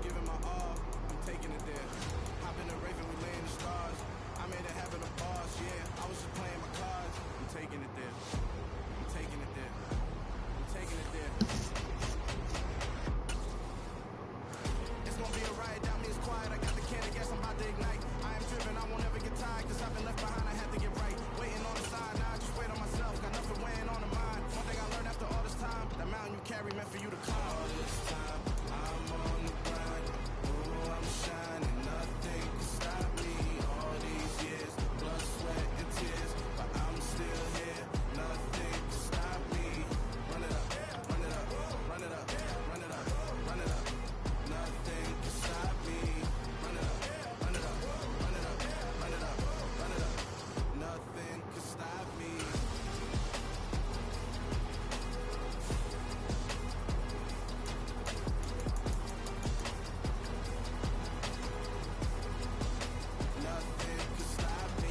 giving my all, I'm taking it there. Hop in the Raven, we laying the stars. I made it happen, a boss, yeah. I was just playing my cards. I'm taking it there. I'm taking it there. I'm taking it there. It's gonna be a riot, down me it's quiet. I got the can of gas, I'm about to ignite. I am driven, I won't ever get tired, cause I've been left behind, I had to get right. Waiting on the side, now I just wait on myself. Got nothing weighing on the mind. One thing I learned after all this time, that mountain you carry meant for you to climb. All this time, I'm on the grind. Ooh, I'm shining, nothing can stop me. All these years, blood, sweat, and tears, but I'm still here. Nothing can stop me. Run it up, run it up, run it up, run it up, run it up. Nothing can stop me. Run it up, run it up, run it up, run it up, run it up. Nothing can stop me. Nothing can stop me.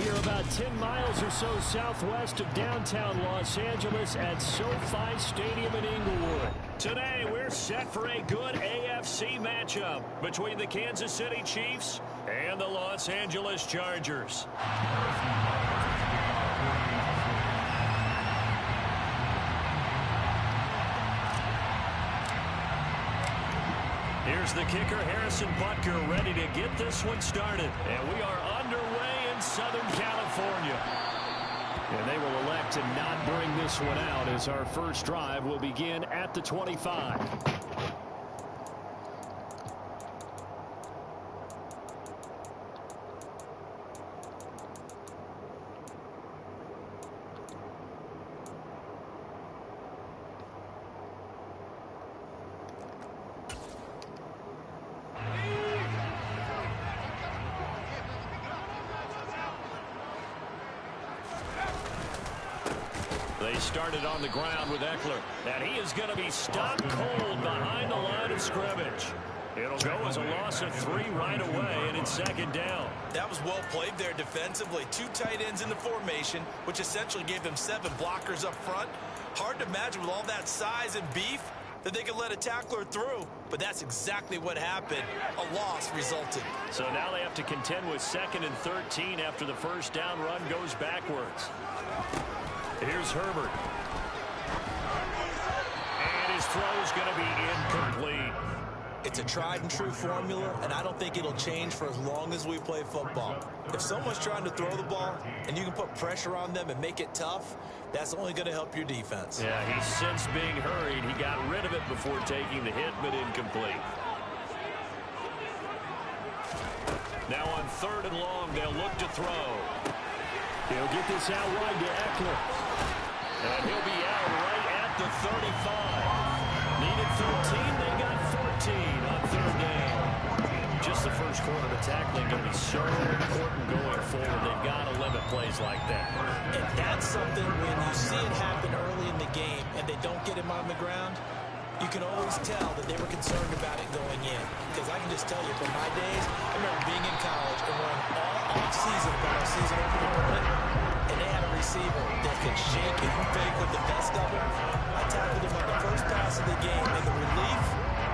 We are about 10 miles or so southwest of downtown Los Angeles at SoFi Stadium in Inglewood. Today, we're set for a good AFC matchup between the Kansas City Chiefs and the Los Angeles Chargers. Here's the kicker, Harrison Butker, ready to get this one started. And we are underway in Southern California. And they will elect to not bring this one out as our first drive will begin at the 25. They started on the ground with Eckler, and he is going to be stopped cold behind the line of scrimmage. It'll go as a loss of 3 right away, and it's second down. That was well played there defensively. 2 tight ends in the formation, which essentially gave them 7 blockers up front. Hard to imagine with all that size and beef that they could let a tackler through, but that's exactly what happened. A loss resulted. So now they have to contend with 2nd and 13 after the first down run goes backwards. Here's Herbert. And his throw is going to be incomplete. It's a tried and true formula, and I don't think it'll change for as long as we play football. If someone's trying to throw the ball and you can put pressure on them and make it tough, that's only going to help your defense. Yeah, he's since being hurried. He got rid of it before taking the hit, but incomplete. Now on 3rd and long, they'll look to throw. He'll get this out wide to Eckler. And he'll be out right at the 35. Needed 13, they got 14 on 3rd down. Just the first quarter of tackling going to be so important going forward. They've got to limit plays like that. And that's something when you see it happen early in the game and they don't get him on the ground, you can always tell that they were concerned about it going in. Because I can just tell you from my days, I remember being in college and running all off-season about our season opening opponent, and they had a receiver that could shake and fake with the best of them. I tackled him on the first pass of the game, and the relief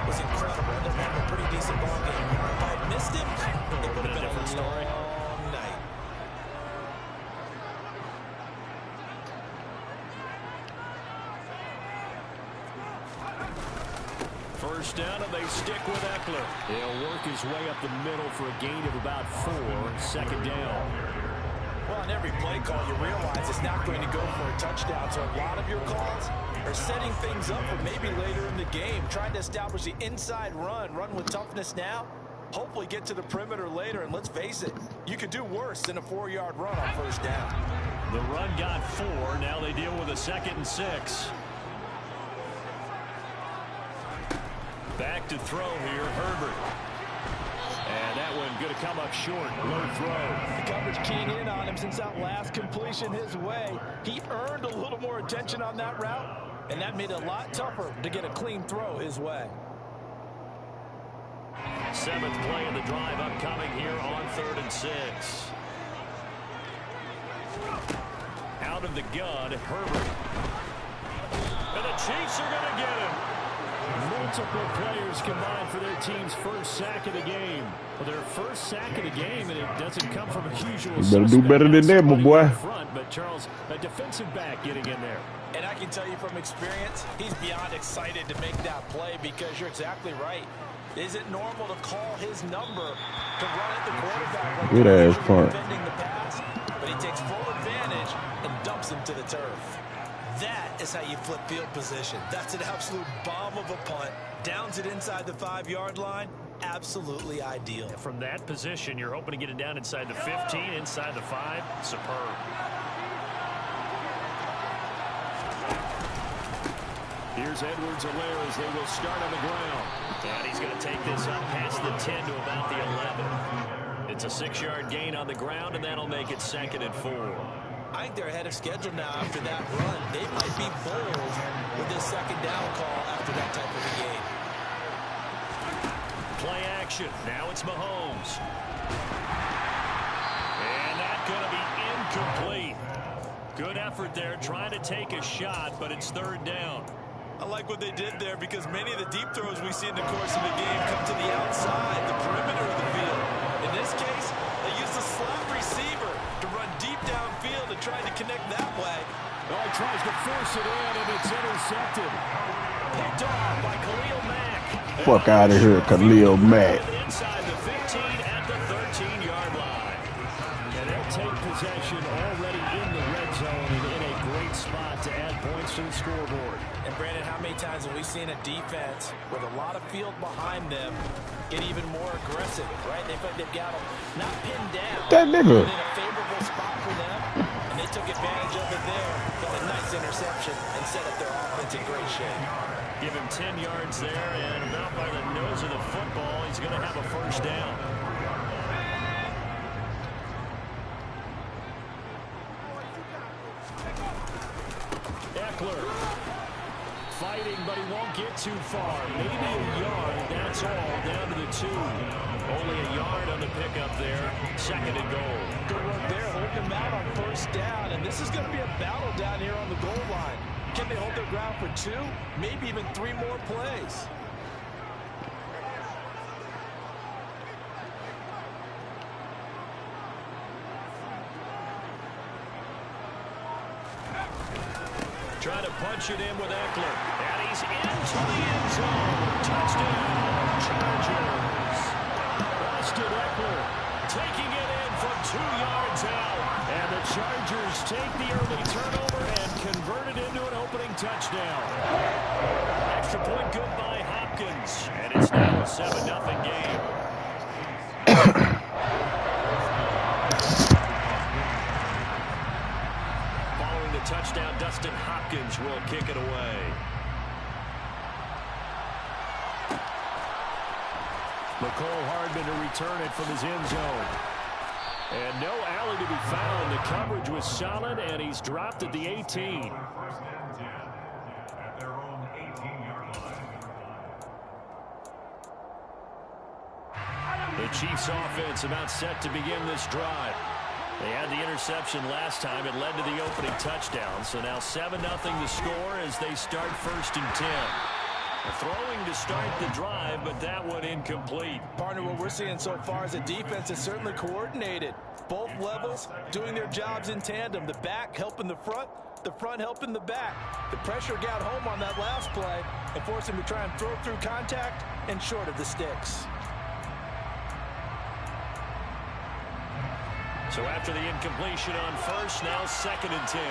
was incredible. Ended up having a pretty decent ball game. If I had missed him, it would have been a different story. long night. First down, and they stick with Eckler. He'll work his way up the middle for a gain of about 4. 2nd down. Well, on every play call, you realize it's not going to go for a touchdown. So a lot of your calls are setting things up for maybe later in the game, trying to establish the inside run with toughness now, hopefully get to the perimeter later. And let's face it, you could do worse than a 4-yard run on 1st down. The run got 4. Now they deal with a 2nd and 6. Back to throw here, Herbert. And that one going to come up short. Low throw. The coverage keying in on him since that last completion his way. He earned a little more attention on that route, and that made it a lot tougher to get a clean throw his way. 7th play of the drive upcoming here on 3rd and 6. Out of the gun, Herbert. And the Chiefs are going to get him. Multiple players combined for their team's first sack of the game. Well, their first sack of the game, and it doesn't come from a usual You better do better than that, my boy. Front, but Charles, a defensive back getting in there. And I can tell you from experience, he's beyond excited to make that play because you're exactly right. Is it normal to call his number to run at the quarterback? Good ass punt. Defending the pass, but he takes full advantage and dumps him to the turf. That is how you flip field position. That's an absolute bomb of a punt. Downs it inside the 5-yard line. Absolutely ideal. From that position, you're hoping to get it down inside the 15, inside the 5. Superb. Here's Edwards-Helaire as they will start on the ground. And he's going to take this up past the 10 to about the 11. It's a 6-yard gain on the ground, and that'll make it 2nd and 4. I think they're ahead of schedule now after that run. They might be bold with this 2nd down call after that type of a game. Play action. Now it's Mahomes. And that's going to be incomplete. Good effort there trying to take a shot, but it's 3rd down. I like what they did there because many of the deep throws we see in the course of the game come to the outside, the perimeter of the field. In this case, they used a slot receiver to run deep downfield and try to connect that way. Oh, he tries to force it in, and it's intercepted. Picked off by Khalil Mack. Fuck out of here, Khalil Mack. Inside the 15 at the 13-yard line. And they'll take possession already in the red zone and in a great spot to add points to the scoreboard. And Brandon, how many times have we seen a defense with a lot of field behind them get even more aggressive, right? They feel like they've got them not pinned down, That nigga. but in a favorable spot for them, and they took advantage of it there. Got a nice interception and set up their offense in great shape. Give him 10 yards there, and about by the nose of the football, he's going to have a 1st down. fighting, but he won't get too far. Maybe a yard, that's all, down to the 2. Only a yard on the pickup there. 2nd and goal. Good work there, holding them out on 1st down, and this is going to be a battle down here on the goal line. Can they hold their ground for 2, maybe even 3 more plays? Trying to punch it in with Eckler. And he's into the end zone. Touchdown, Chargers. Austin Eckler taking it in from 2 yards out. And the Chargers take the early turnover and convert it into an opening touchdown. Extra point good by Hopkins. And it's now a 7-0 game. Touchdown, Dustin Hopkins will kick it away. McCole Hardman to return it from his end zone. And no alley to be found. The coverage was solid, and he's dropped at the 18. The Chiefs offense about set to begin this drive. They had the interception last time. It led to the opening touchdown. So now 7-0 the score as they start 1st and 10. Throwing to start the drive, but that one incomplete. Partner, what we're seeing so far is the defense is certainly coordinated. Both levels doing their jobs in tandem. The back helping the front helping the back. The pressure got home on that last play and forced him to try and throw through contact and short of the sticks. So after the incompletion on 1st, now 2nd and 10.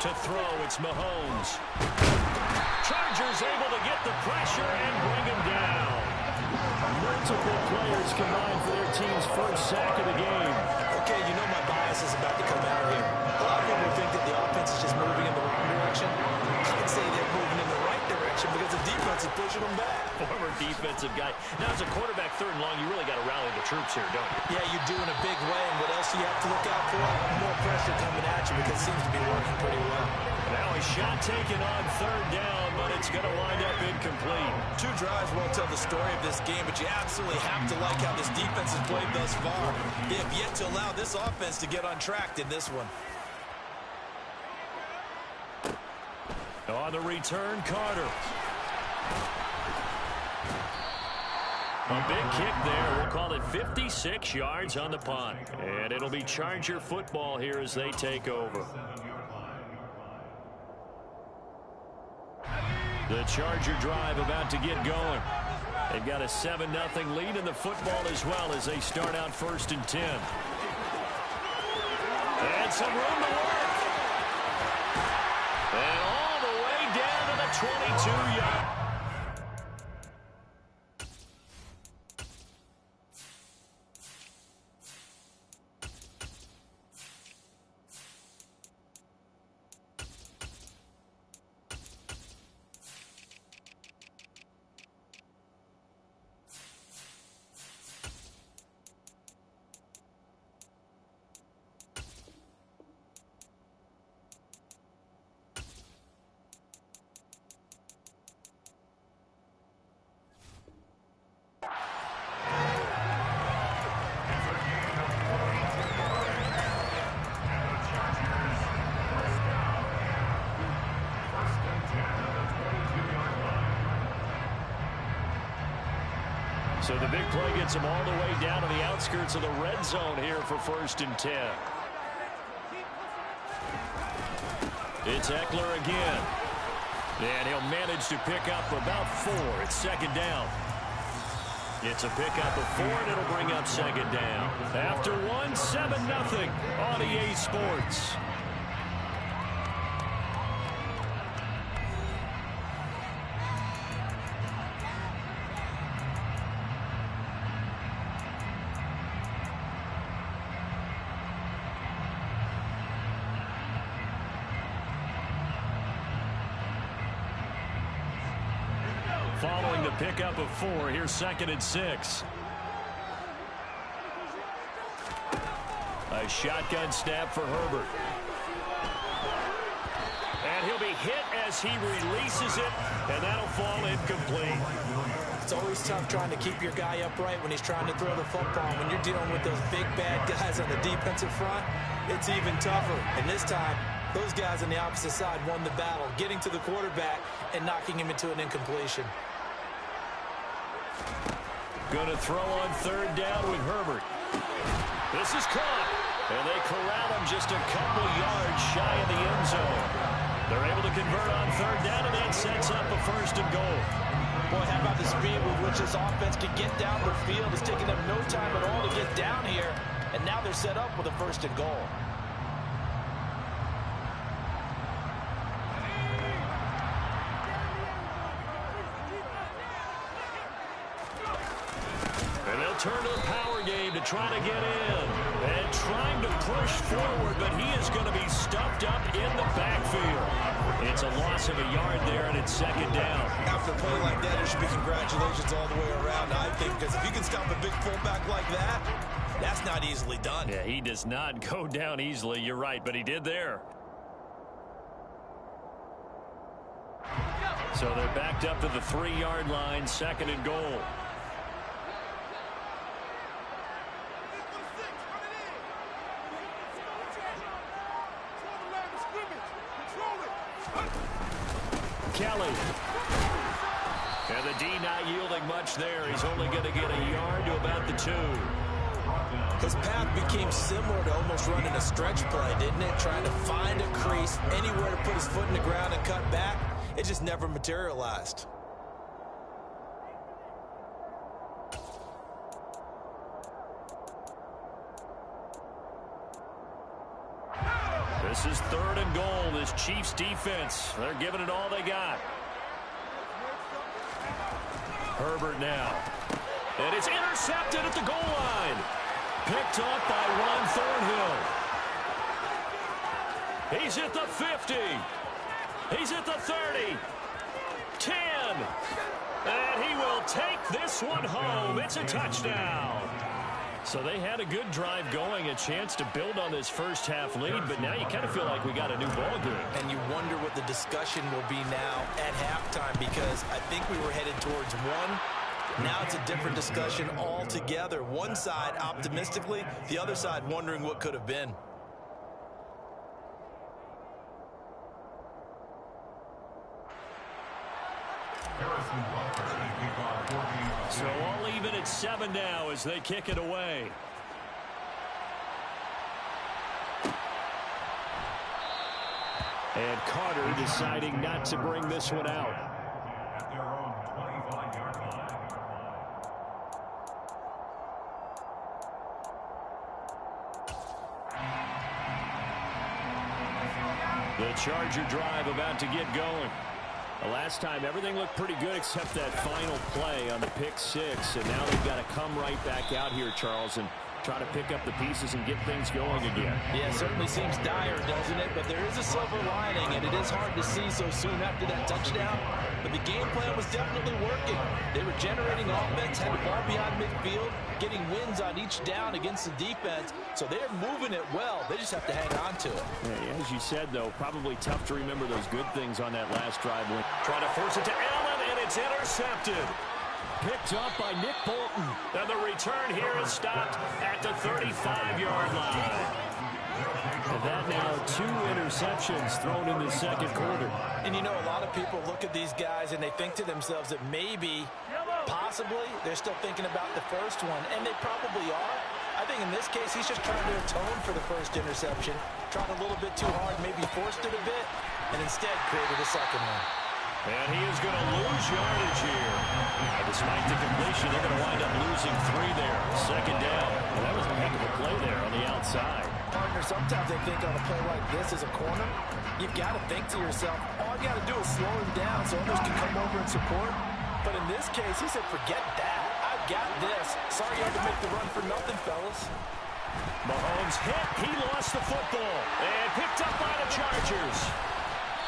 To throw, it's Mahomes. Chargers able to get the pressure and bring him down. Multiple players combined for their team's 1st sack of the game. Okay, you know my bias is about to come out here. A lot of people think that the offense is just moving in the wrong direction. I can say they're moving in the right direction because the defense is pushing them back. Former defensive guy. Now, as a quarterback, 3rd and long, you really got to rally the troops here, don't you? Yeah, you do in a big way. And what else do you have to look out for? More pressure coming at you because it seems to be working pretty well. Now a shot taken on 3rd down, but it's going to wind up incomplete. 2 drives won't tell the story of this game, but you absolutely have to like how this defense has played thus far. They have yet to allow this offense to get on track in this one. On the return, Carter. A big kick there. We'll call it 56 yards on the punt. And it'll be Charger football here as they take over. The Charger drive about to get going. They've got a 7-0 lead in the football as well as they start out 1st and 10. And some room to work. And all the way down to the 22-yard. So the big play gets him all the way down to the outskirts of the red zone here for 1st and 10. It's Eckler again. And he'll manage to pick up about 4. It's 2nd down. It's a pickup of 4, and it'll bring up 2nd down. After 1, 7-0 on EA Sports. Following the pickup of 4, here's 2nd and 6. A shotgun snap for Herbert. And he'll be hit as he releases it, and that'll fall incomplete. It's always tough trying to keep your guy upright when he's trying to throw the football. When you're dealing with those big, bad guys on the defensive front, it's even tougher. And this time, those guys on the opposite side won the battle, getting to the quarterback and knocking him into an incompletion. Going to throw on third down with Herbert. This is caught, and they corral him just a couple yards shy of the end zone. They're able to convert on third down, and that sets up a first and goal. Boy, how about the speed with which this offense can get down the field? It's taking them no time at all to get down here, and now they're set up with a first and goal. And they'll turn to the power game to try to get in. And trying to push forward, but he is going to be stuffed up in the backfield. It's a loss of a yard there, and it's second down. After a play like that, there should be congratulations all the way around, I think, because if you can stop a big fullback like that, that's not easily done. Yeah, he does not go down easily. You're right, but he did there. So they're backed up to the 3-yard line, second and goal. Kelly. And the D not yielding much there. He's only going to get a yard to about the 2. His path became similar to almost running a stretch play, didn't it? Trying to find a crease, anywhere to put his foot in the ground and cut back. It just never materialized. This is third and goal. This Chiefs defense, they're giving it all they got. Herbert now. And it's intercepted at the goal line. Picked up by Ron Thornhill. He's at the 50. He's at the 30. 10. And he will take this one home. It's a touchdown. So they had a good drive going, a chance to build on this first half lead, but now you kind of feel like we got a new ball game. And you wonder what the discussion will be now at halftime, because I think we were headed towards one. Now it's a different discussion altogether. One side optimistically, the other side wondering what could have been. So all even at 7 now as they kick it away. And Carter deciding not to bring this one out. The Charger drive about to get going. The last time, everything looked pretty good except that final play on the pick 6. And now they've got to come right back out here, Charles, and try to pick up the pieces and get things going again. Yeah, it certainly seems dire, doesn't it? But there is a silver lining, and it is hard to see so soon after that touchdown. But the game plan was definitely working. They were generating offense, had the ball beyond midfield, getting wins on each down against the defense. So they're moving it well. They just have to hang on to it. Yeah, as you said, though, probably tough to remember those good things on that last drive. Trying to force it to Allen, and it's intercepted. Picked up by Nick Bolton. And the return here is stopped at the 35-yard line. And that now 2 interceptions thrown in the second quarter. And you know, a lot of people look at these guys and they think to themselves that maybe, possibly, they're still thinking about the first one. And they probably are. I think in this case, he's just trying to atone for the first interception. Tried a little bit too hard, maybe forced it a bit, and instead created a second one. And he is going to lose yardage here. And despite the completion, they're going to wind up losing 3 there. Second down. Well, that was a heck of a play there on the outside. Partner, sometimes they think on a play like this as a corner, you've got to think to yourself, all you got to do is slow him down so others can come over and support. But in this case, he said, forget that. I've got this. Sorry you had to make the run for nothing, fellas. Mahomes hit. He lost the football. And picked up by the Chargers.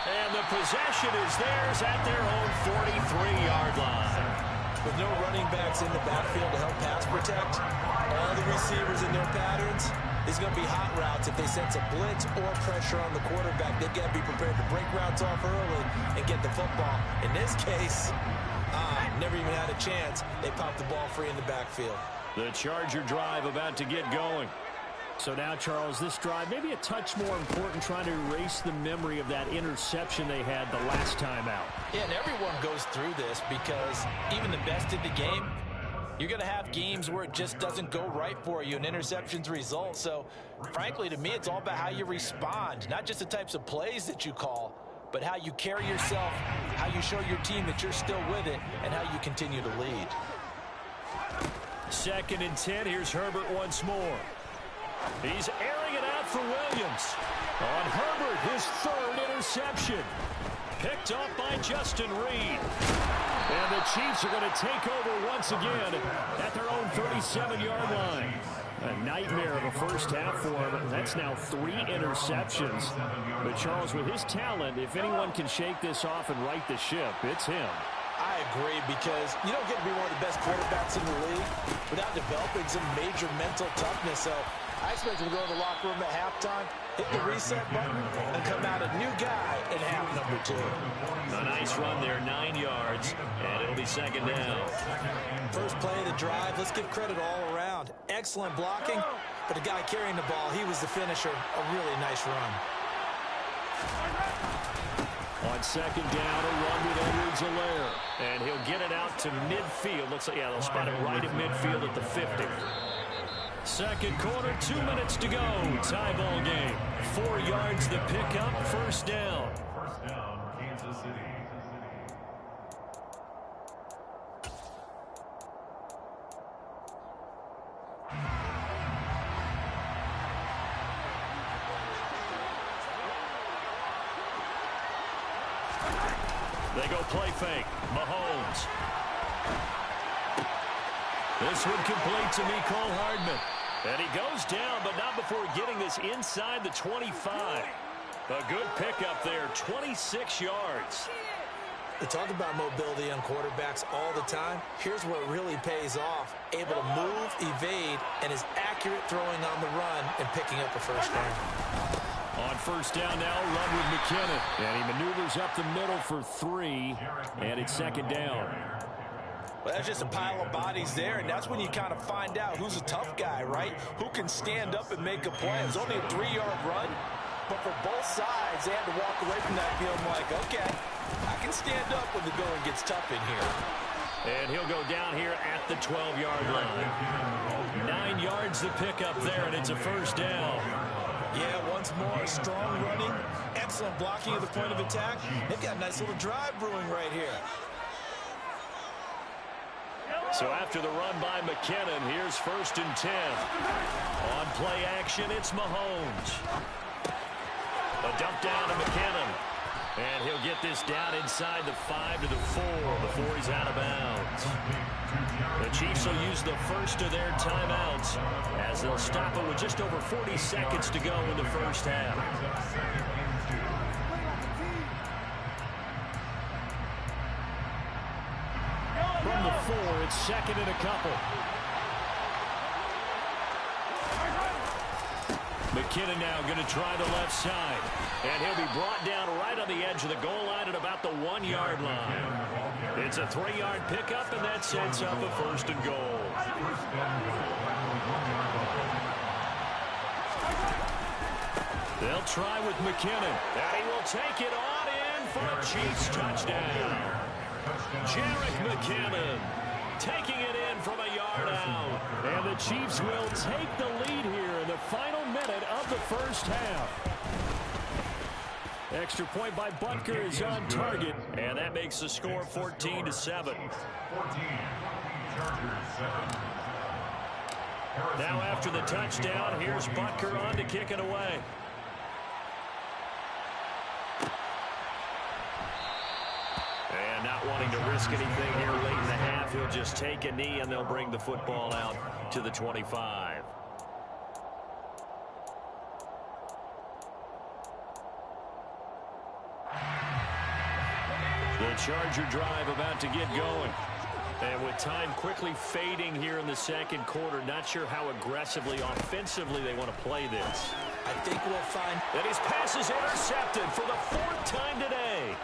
And the possession is theirs at their own 43-yard line. With no running backs in the backfield to help pass protect, all the receivers in their patterns, These are going to be hot routes. If they sense a blitz or pressure on the quarterback, they've got to be prepared to break routes off early and get the football. In this case, never even had a chance. They popped the ball free in the backfield. The Charger drive about to get going. So now, Charles, this drive maybe a touch more important, trying to erase the memory of that interception they had the last time out. Yeah, and everyone goes through this because even the best in the game, you're going to have games where it just doesn't go right for you and interceptions result. So, frankly, to me, it's all about how you respond, not just the types of plays that you call, but how you carry yourself, how you show your team that you're still with it, and how you continue to lead. 2nd and 10. Here's Herbert once more. He's airing it out for Williams. On Herbert, his 3rd interception. Picked off by Justin Reed. And the Chiefs are going to take over once again at their own 37-yard line. A nightmare of a first half for him. That's now 3 interceptions. But Charles, with his talent, if anyone can shake this off and right the ship, it's him. I agree, because you don't get to be one of the best quarterbacks in the league without developing some major mental toughness. So I expect him to go to the locker room at halftime, hit the reset button, and come out a new guy in half number 2. A nice run there, 9 yards, and it'll be 2nd down. First play of the drive, let's give credit all around. Excellent blocking, but the guy carrying the ball, he was the finisher. A really nice run. On 2nd down, a run with Edwards-Helaire. And he'll get it out to midfield. Looks like, yeah, they'll spot it right at midfield at the 50. 2nd quarter, 2 minutes to go. Tie ball game. 4 yards the pickup, 1st down. First down, Kansas City. They go play fake. Mahomes. This one complete to Mecole Hardman. And he goes down, but not before getting this inside the 25. A good pickup there, 26 yards. They talk about mobility on quarterbacks all the time. Here's where it really pays off. Able to move, evade, and is accurate throwing on the run and picking up a first down. On 1st down now, run with McKinnon. And he maneuvers up the middle for 3. And it's 2nd down. Well, that's just a pile of bodies there, and that's when you kind of find out who's a tough guy, right? Who can stand up and make a play. It was only a 3-yard run, but for both sides, they had to walk away from that field like, okay, I can stand up when the going gets tough in here. And he'll go down here at the 12-yard line. 9 yards the pickup there, and it's a 1st down. Yeah, once more, strong running, excellent blocking at the point of attack. They've got a nice little drive brewing right here. So after the run by McKinnon, here's 1st and 10. On play action, it's Mahomes. A dump down to McKinnon. And he'll get this down inside the 5 to the 4 before he's out of bounds. The Chiefs will use the first of their timeouts as they'll stop it with just over 40 seconds to go in the first half. From the 4, it's 2nd and a couple. McKinnon now going to try the left side. And he'll be brought down right on the edge of the goal line at about the 1-yard line. It's a 3-yard pickup, and that sets up a 1st and goal. They'll try with McKinnon. And he will take it on in for a Chiefs touchdown. Jerick McKinnon taking it in from a yard out. And the Chiefs will take the lead here in the final minute of the first half. Extra point by Butker is on target, and that makes the score 14-7. 14, Chargers 7. Now after the touchdown, here's Butker on to kick it away. And not wanting to risk anything here late in the half, he'll just take a knee, and they'll bring the football out to the 25. The Charger drive about to get going. And with time quickly fading here in the second quarter, not sure how aggressively, offensively they want to play this. I think we'll find that his pass is intercepted for the 4th time today.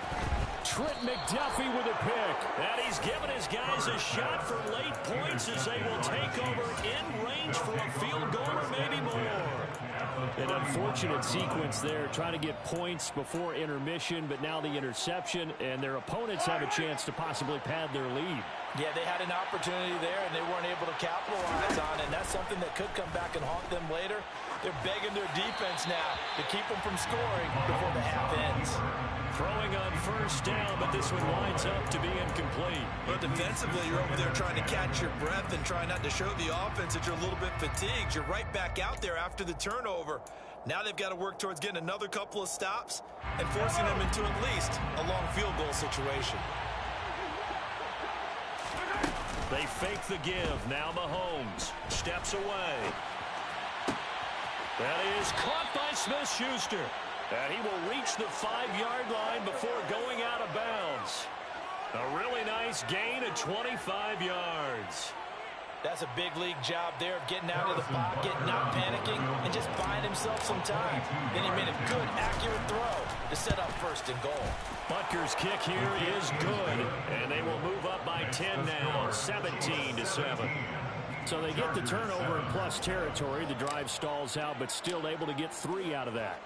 Trent McDuffie with a pick. And he's given his guys a shot for late points as they will take over in range for a field goal or maybe more. An unfortunate sequence there, trying to get points before intermission, but now the interception, and their opponents have a chance to possibly pad their lead. Yeah, they had an opportunity there, and they weren't able to capitalize on it, and that's something that could come back and haunt them later. They're begging their defense now to keep them from scoring before the half ends. Throwing on first down, but this one winds up to be incomplete. But defensively, you're over there trying to catch your breath and try not to show the offense that you're a little bit fatigued. You're right back out there after the turnover. Now they've got to work towards getting another couple of stops and forcing them into at least a long field goal situation. They fake the give. Now Mahomes steps away. That is caught by Smith-Schuster. And he will reach the 5-yard line before going out of bounds. A really nice gain of 25 yards. That's a big league job there of getting out of the pocket, not panicking, and just buying himself some time. Then he made a good, accurate throw to set up 1st and goal. Butker's kick here is good, and they will move up by 10 now, 17-7. So they get the turnover in plus territory. The drive stalls out, but still able to get 3 out of that.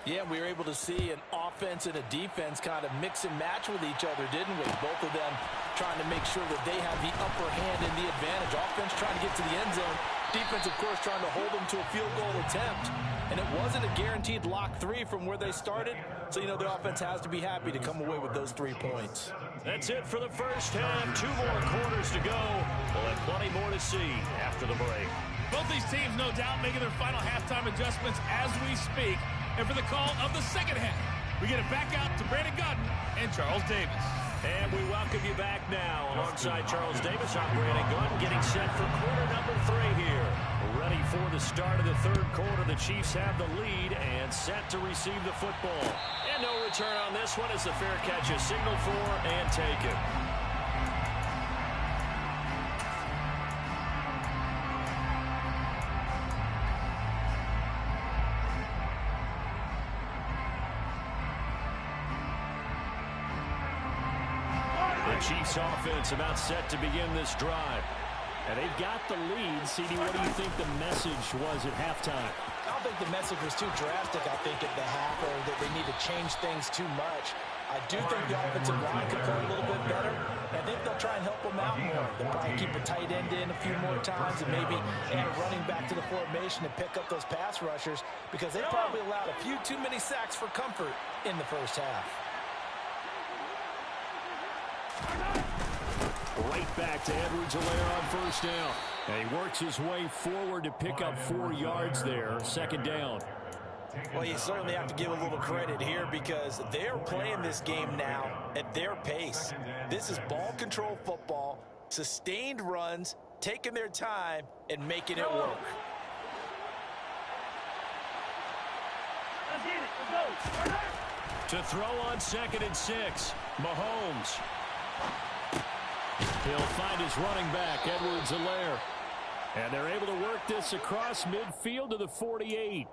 Yeah, we were able to see an offense and a defense kind of mix and match with each other, didn't we? Both of them trying to make sure that they have the upper hand and the advantage. Offense trying to get to the end zone. Defense, of course, trying to hold them to a field goal attempt. And it wasn't a guaranteed lock 3 from where they started. So, you know, the offense has to be happy to come away with those 3 points. That's it for the first half. 2 more quarters to go. We'll have plenty more to see after the break. Both these teams, no doubt, making their final halftime adjustments as we speak. And for the call of the second half, we get it back out to Brandon Godden and Charles Davis. And we welcome you back now alongside Charles Davis. I'm Brandon Godden getting set for quarter number 3 here. Ready for the start of the 3rd quarter. The Chiefs have the lead and set to receive the football. And no return on this one as the fair catch is signaled for and taken. Chiefs offense about set to begin this drive. And they've got the lead. CD, what do you think the message was at halftime? I don't think the message was too drastic, I think, at the half, or that they need to change things too much. I do think the offensive line could play a little bit better. I think they'll try and help them out more. They'll probably keep a tight end in a few more times and maybe add a running back to the formation to pick up those pass rushers because they probably allowed a few too many sacks for comfort in the first half. Right back to Edwards-Helaire on first down. And he works his way forward to pick up 4 yards there. Second down. Well, you certainly have to give a little credit here because they're playing this game now at their pace. This is ball control football, sustained runs, taking their time, and making it work. To throw on 2nd and 6, Mahomes. He'll find his running back, Edwards-Helaire. And they're able to work this across midfield to the 48.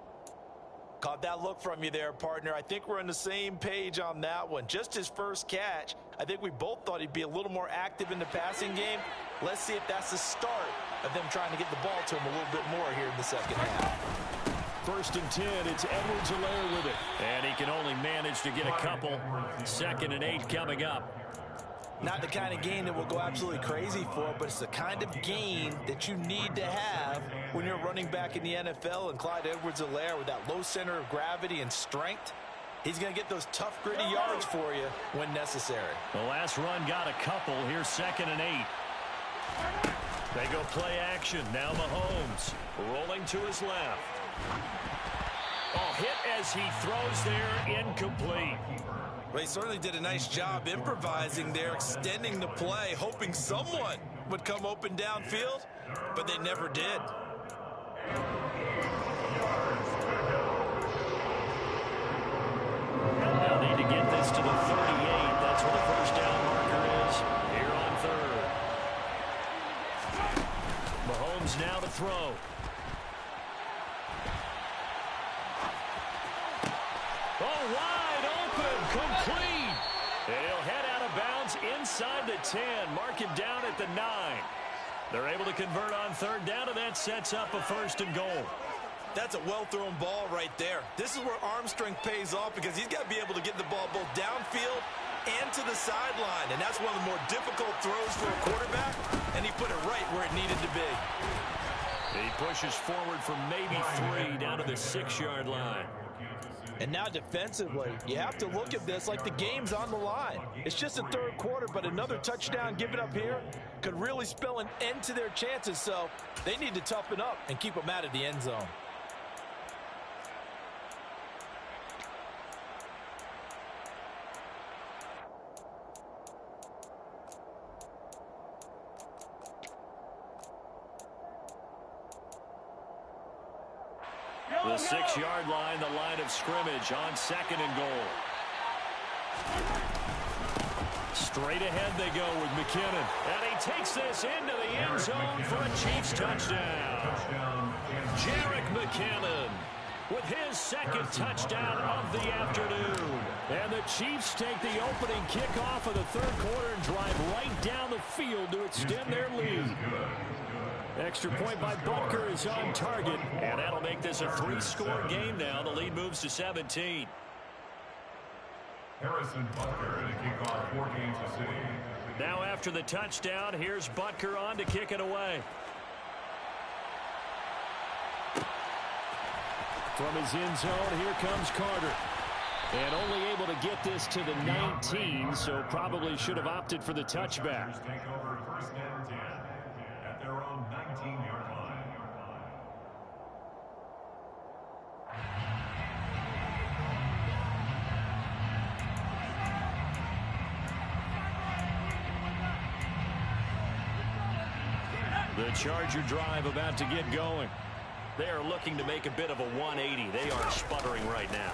Caught that look from you there, partner. I think we're on the same page on that one. Just his first catch. I think we both thought he'd be a little more active in the passing game. Let's see if that's the start of them trying to get the ball to him a little bit more here in the second half. 1st and 10, it's Edwards-Helaire with it. And he can only manage to get a couple. 2nd and 8 coming up. Not the kind of gain that we'll go absolutely crazy for, but it's the kind of gain that you need to have when you're running back in the NFL. And Clyde Edwards-Helaire, with that low center of gravity and strength, he's going to get those tough, gritty yards for you when necessary. The last run got a couple. Here's 2nd and 8. They go play action. Now Mahomes rolling to his left. Oh, hit as he throws there, incomplete. Well, he certainly did a nice job improvising there, extending the play, hoping someone would come open downfield, but they never did. They'll need to get this to the 38. That's where the first down marker is here on 3rd. throw. Oh, wide open, complete. And he'll head out of bounds inside the 10. Mark him down at the 9. They're able to convert on third down, and that sets up a 1st and goal. That's a well-thrown ball right there. This is where arm strength pays off because he's got to be able to get the ball both downfield and to the sideline. And that's one of the more difficult throws for a quarterback, and he put it right where it needed to be. He pushes forward from maybe 3 down to the 6-yard line. And now defensively, you have to look at this like the game's on the line. It's just a third quarter, but another touchdown given up here could really spell an end to their chances. So they need to toughen up and keep them out of the end zone. The 6-yard line, the line of scrimmage on 2nd and goal. Straight ahead they go with McKinnon. And he takes this into the end zone for a Chiefs touchdown. Jerick McKinnon with his 2nd touchdown of the afternoon. And the Chiefs take the opening kickoff of the third quarter and drive right down the field to extend their lead. Extra point by Butker is on target, and that'll make this a 3-score game now. The lead moves to 17. Harrison Butker to kick off for Kansas City. Now after the touchdown, here's Butker on to kick it away. From his end zone, here comes Carter. And only able to get this to the 19, so probably should have opted for the touchback. Take over 1st and 10 at their own 19-yard line. The Charger drive about to get going. They are looking to make a bit of a 180. They are sputtering right now.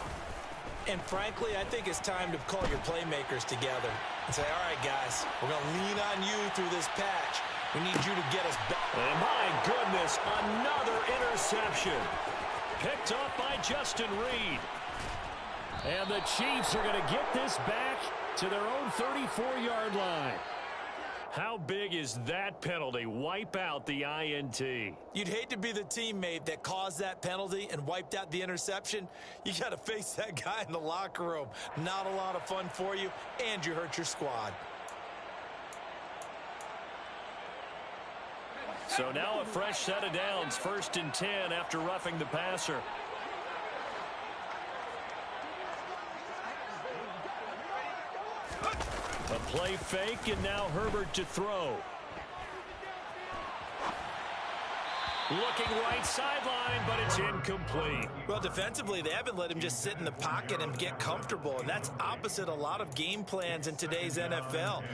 And frankly, I think it's time to call your playmakers together and say, all right, guys, we're going to lean on you through this patch. We need you to get us back. And my goodness, another interception. Picked up by Justin Reed. And the Chiefs are going to get this back to their own 34-yard line. How big is that penalty? Wipe out the INT. You'd hate to be the teammate that caused that penalty and wiped out the interception. You got to face that guy in the locker room. Not a lot of fun for you, and you hurt your squad. So now a fresh set of downs. 1st and 10 after roughing the passer. A play fake, and now Herbert to throw. Looking right sideline, but it's incomplete. Well, defensively, they haven't let him just sit in the pocket and get comfortable, and that's opposite a lot of game plans in today's NFL.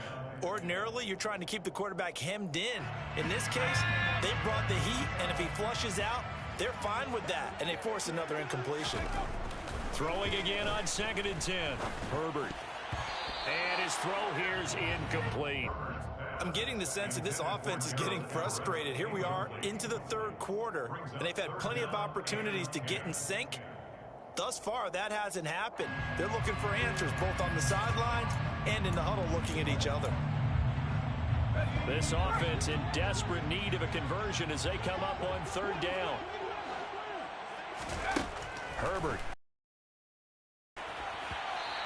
Ordinarily, you're trying to keep the quarterback hemmed in. In this case, they brought the heat, and if he flushes out, they're fine with that, and they force another incompletion. Throwing again on 2nd and 10. Herbert. And his throw here is incomplete. I'm getting the sense that this offense is getting frustrated. Here we are into the third quarter, and they've had plenty of opportunities to get in sync. Thus far, that hasn't happened. They're looking for answers both on the sideline and in the huddle looking at each other. This offense in desperate need of a conversion as they come up on 3rd down. Herbert.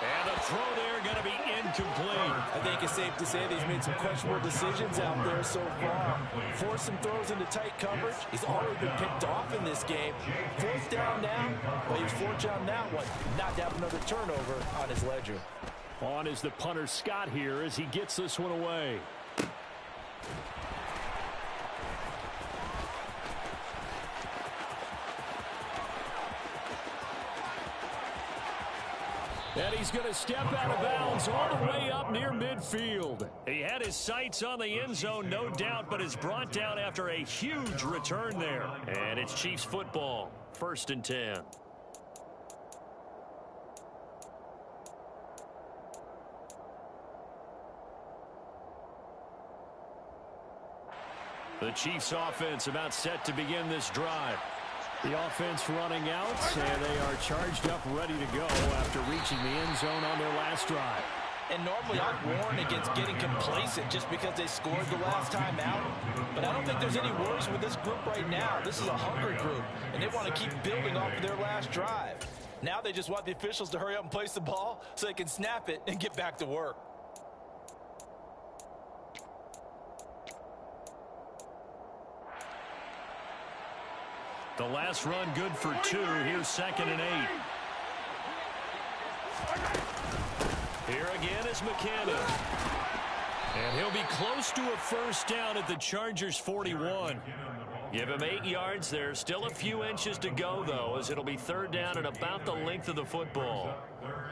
And the throw there going to be incomplete. I think it's safe to say that he's made some questionable decisions out there so far. Forced some throws into tight coverage. He's already been picked off in this game. 4th down now. Well, he was fortunate on that one. Not to have another turnover on his ledger. On is the punter Scott here as he gets this one away. And he's going to step out of bounds all the way up near midfield. He had his sights on the end zone, no doubt, but is brought down after a huge return there. And it's Chiefs football, 1st and 10. The Chiefs offense about set to begin this drive. The offense running out, and they are charged up, ready to go after reaching the end zone on their last drive. And normally I'd warn against getting complacent just because they scored the last time out. But I don't think there's any worries with this group right now. This is a hungry group, and they want to keep building off of their last drive. Now they just want the officials to hurry up and place the ball so they can snap it and get back to work. The last run good for 2. Here's 2nd and 8. Here again is McKinnon. And he'll be close to a first down at the Chargers' 41. Give him 8 yards there. Still a few inches to go, though, as it'll be 3rd down and about the length of the football.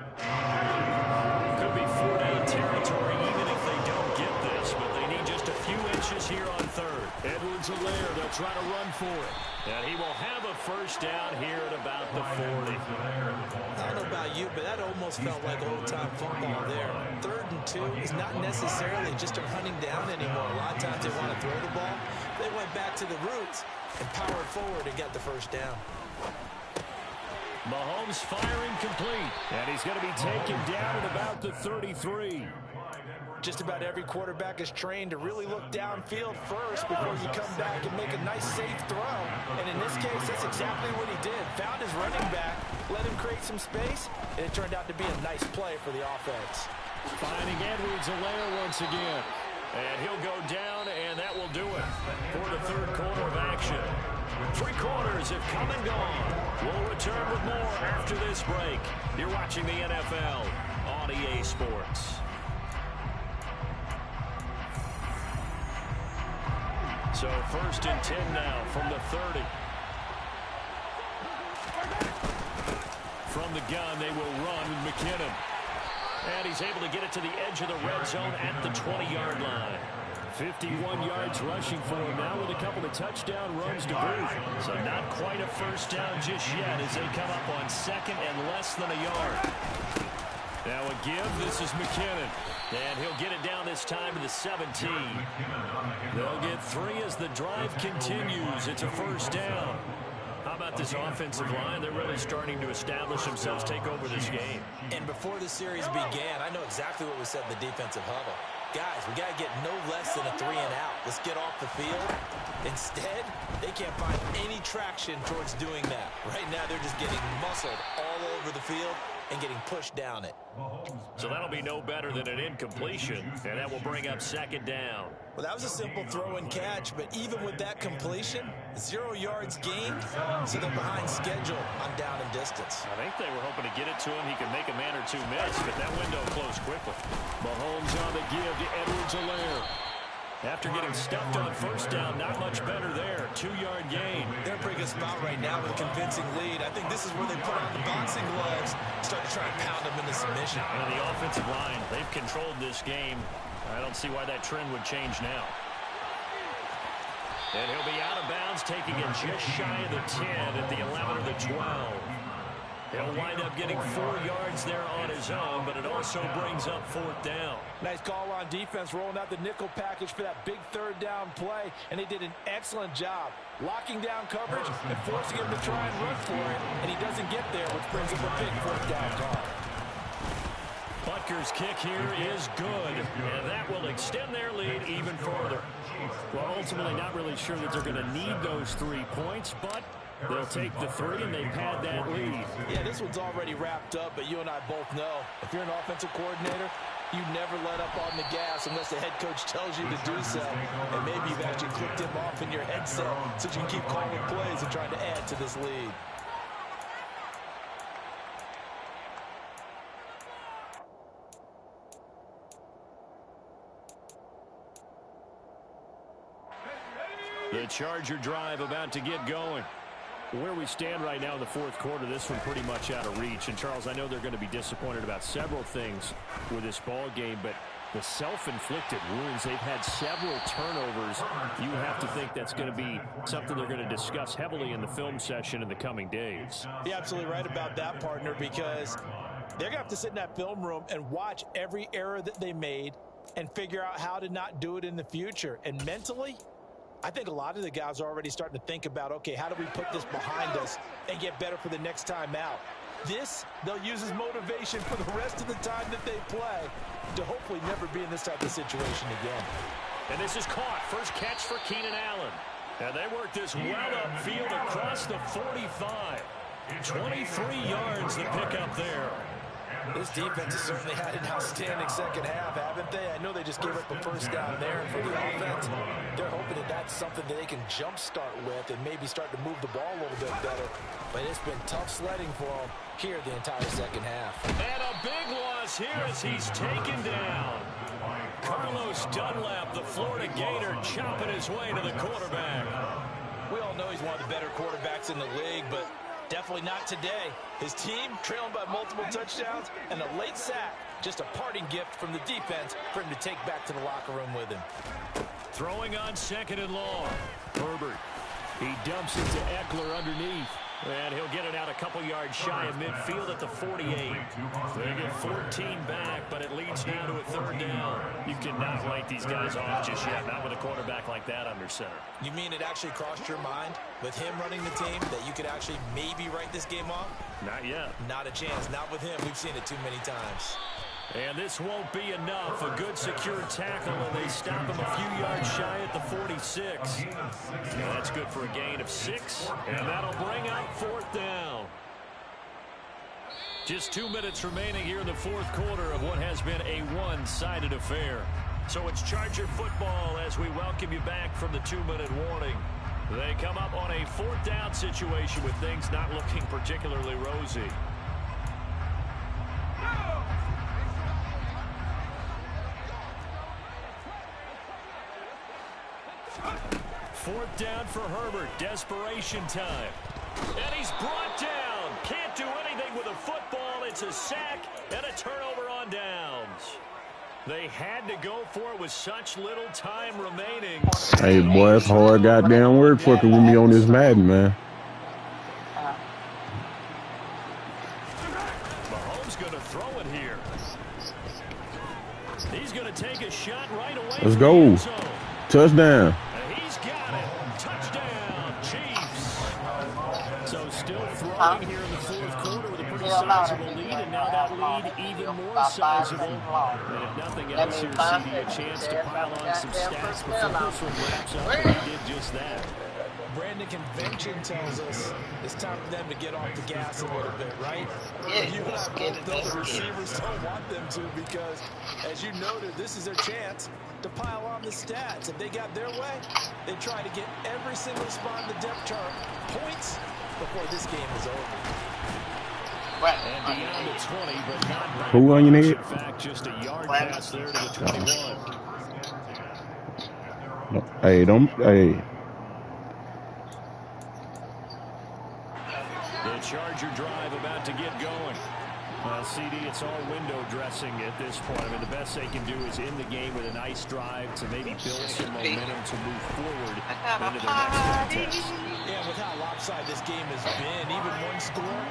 Could be 4-down territory even if they don't get this, but they need just a few inches here on 3rd. Edwards-Helaire, they'll try to run for it. And he will have a first down here at about the 40. I don't know about you, but that almost felt like old-time football there. 3rd and 2 is not necessarily just a hunting down anymore. A lot of times they want to throw the ball. They went back to the roots and powered forward and got the first down. Mahomes firing complete. And he's going to be taken down at about the 33. Just about every quarterback is trained to really look downfield first before you come back and make a nice, safe throw. And in this case, that's exactly what he did. Found his running back, let him create some space, and it turned out to be a nice play for the offense. Finding Edwards-Helaire once again. And he'll go down, and that will do it for the 3rd quarter of action. 3 quarters have come and gone. We'll return with more after this break. You're watching the NFL on EA Sports. So 1st and 10 now from the 30. From the gun, they will run with McKinnon. And he's able to get it to the edge of the red zone at the 20-yard line. 51 yards rushing for him now with a couple of touchdown runs to boot. So not quite a first down just yet as they come up on 2nd and less than a yard. Now a give. This is McKinnon. And he'll get it down this time to the 17. They'll get 3 as the drive continues. It's a first down. How about this offensive line? They're really starting to establish themselves, take over this game. And before the series began, I know exactly what we said in the defensive huddle. Guys, we got to get no less than a 3 and out. Let's get off the field. Instead, they can't find any traction towards doing that. Right now, they're just getting muscled all over the field and getting pushed down it. So that'll be no better than an incompletion, and that will bring up 2nd down. Well, that was a simple throw and catch, but even with that completion, 0 yards gained, so they're behind schedule on down and distance. I think they were hoping to get it to him. He could make a man or 2 miss, but that window closed quickly. Mahomes on the give to Edwards-Helaire. After getting stuffed on first down, not much better there. 2-yard gain. They're in a pretty good spot right now with a convincing lead. I think this is where they put on the boxing gloves, start to try and pound them into submission. And the offensive line, they've controlled this game. I don't see why that trend would change now. And he'll be out of bounds, taking it just shy of the 10 at the 11 or the 12. He'll wind up getting 4 yards there on his own, but it also brings up 4th down. Nice call on defense, rolling out the nickel package for that big 3rd down play, and they did an excellent job locking down coverage and forcing him to try and run for it, and he doesn't get there, which brings up a big 4th down call. Butker's kick here is good, and that will extend their lead even further. Well, ultimately not really sure that they're going to need those 3 points, but they'll take the 3, and they've had that lead. Yeah, this one's already wrapped up, but you and I both know if you're an offensive coordinator, you never let up on the gas unless the head coach tells you to do so. And maybe you've actually clicked him off in your headset so you can keep calling plays and trying to add to this lead. The Charger drive about to get going. Where we stand right now in the 4th quarter, this one pretty much out of reach. And, Charles, I know they're going to be disappointed about several things with this ball game, but the self-inflicted wounds, they've had several turnovers. You have to think that's going to be something they're going to discuss heavily in the film session in the coming days. You're absolutely right about that, partner, because they're going to have to sit in that film room and watch every error that they made and figure out how to not do it in the future. And mentally, I think a lot of the guys are already starting to think about, okay, how do we put this behind us and get better for the next time out? This, they'll use as motivation for the rest of the time that they play to hopefully never be in this type of situation again. And this is caught. First catch for Keenan Allen. And they work this well upfield across the 45. 23 yards the pickup there. This defense has certainly had an outstanding second half, haven't they? I know they just gave up a first down there for the offense. They're hoping that that's something that they can jumpstart with and maybe start to move the ball a little bit better. But it's been tough sledding for them here the entire second half. And a big loss here as he's taken down. Carlos Dunlap, the Florida Gator, chopping his way to the quarterback. We all know he's one of the better quarterbacks in the league, but definitely not today. His team trailing by multiple touchdowns and a late sack. Just a parting gift from the defense for him to take back to the locker room with him. Throwing on second and long. Herbert. He dumps it to Eckler underneath. And he'll get it out a couple yards shy of midfield at the 48. They get 14 back, but it leads now to a third down. You cannot write these guys off just yet, not with a quarterback like that under center. You mean it actually crossed your mind with him running the team that you could actually maybe write this game off? Not yet. Not a chance. Not with him. We've seen it too many times. And this won't be enough. A good secure tackle, and they stop him a few yards shy at the 46. Now that's good for a gain of 6, and that'll bring out fourth down. Just 2 minutes remaining here in the fourth quarter of what has been a one-sided affair. So it's Charger football as we welcome you back from the 2-minute warning. They come up on a fourth down situation with things not looking particularly rosy. Fourth down for Herbert. Desperation time. And he's brought down. Can't do anything with a football. It's a sack and a turnover on downs. They had to go for it with such little time remaining. Hey, boy, it's hard goddamn work fucking with me on this Madden, man. Mahomes going to throw it here. He's going to take a shot right away. Let's go. Touchdown. He's got it. Touchdown, Chiefs. So still throwing here in the fourth quarter with a pretty sizable lead, and now that lead even more sizable. And if nothing else here, CD, a chance to pile on some stats before this one wraps up, and he did just that. Brandon, convention tells us it's time for them to get off the gas a little bit, right? You and I both know the receivers don't want them to because, as you noted, this is their chance to pile on the stats. If they got their way, they try to get every single spot in the depth chart points before this game is over. And beyond the 20, but not by Who on your much. nigga? In fact, just a yard pass there to the 21. No, hey, don't. Hey. The Charger drive about to get going. CD, it's all window dressing at this point. I mean, the best they can do is end the game with a nice drive to maybe build some momentum to move forward into their next contest. Yeah, with how lopsided this game has been, even one score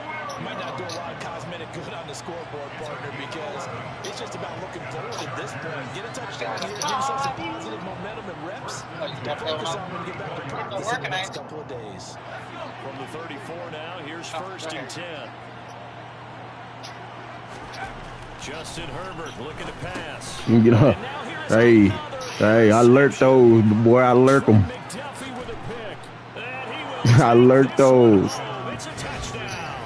might not do a lot of cosmetic good on the scoreboard, partner, because it's just about looking forward at this point. Get a touchdown here, give yourself some positive momentum and reps, and focus on when you get back to practice in the next couple of days. From the 34 now, here's first and 10. Justin Herbert looking to pass. Get up. Hey, I lurk those, boy. I lurk them. I lurk those. It's a touchdown.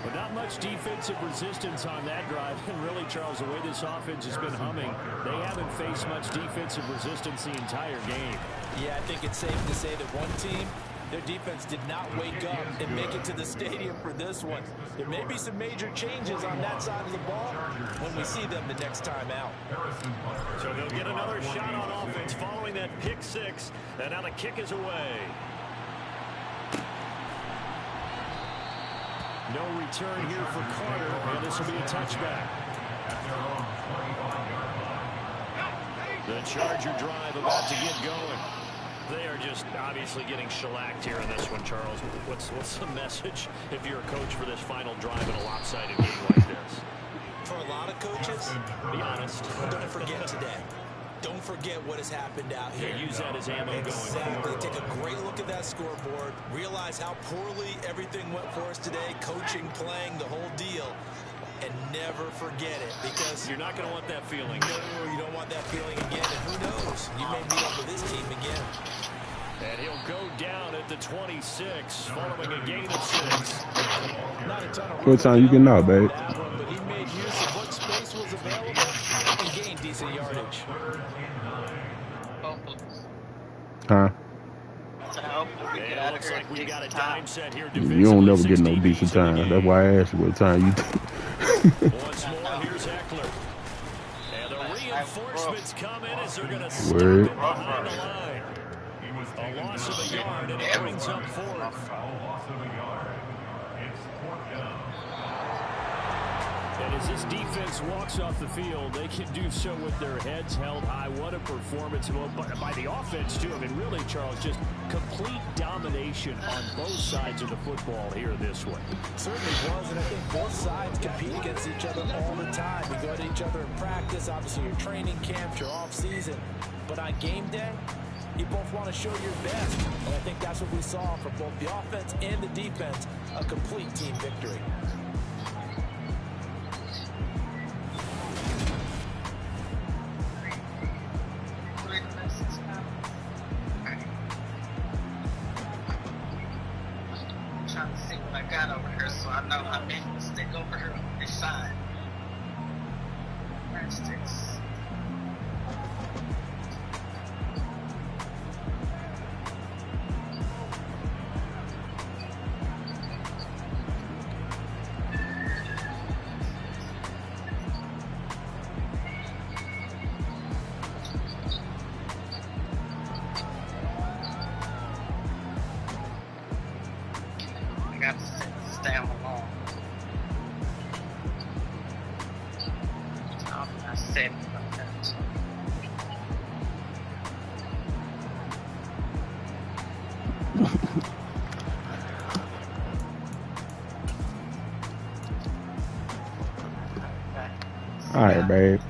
But not much defensive resistance on that drive. And really, Charles, the way this offense has been humming, they haven't faced much defensive resistance the entire game. Yeah, I think it's safe to say that one team, their defense did not wake up and make it to the stadium for this one. There may be some major changes on that side of the ball when we see them the next time out. So they'll get another shot on offense following that pick six. And now the kick is away. No return here for Carter, and this will be a touchback. The Charger drive about to get going. They are just obviously getting shellacked here in this one, Charles. What's the message if you're a coach for this final drive in a lopsided game like this? For a lot of coaches, Be honest. don't forget today. don't forget what has happened out here. Yeah, use that as ammo going forward. Take a great look at that scoreboard. Realize how poorly everything went for us today. Coaching, playing, the whole deal. And never forget it, because you're not going to want that feeling. No, you don't want that feeling again. And who knows? You may meet up with this team again. And he'll go down at the 26, following a gain of 6. Not a ton of What time you getting out, babe? but he made use of what space was available and gained decent yardage. Huh? It looks like we got a dime set here. You don't never get no decent time. That's why I asked you what time you Once more, here's Eckler. And the reinforcements come in as they're going to stop it behind the line. A loss of a yard, and it brings up 4th. A loss of a yard. It's 4th down. And as this defense walks off the field, they can do so with their heads held high. What a performance by the offense, too. I mean, really, Charles, just complete domination on both sides of the football here this way. Certainly was, and I think both sides compete against each other all the time. You go to each other in practice, obviously your training camps, your off-season. But on game day, you both want to show your best. And I think that's what we saw from both the offense and the defense, a complete team victory. Trying to see what I got over here so I know how many to stick over here on this side. Matchsticks. I got to sit this down along. I said about that. All right, babe.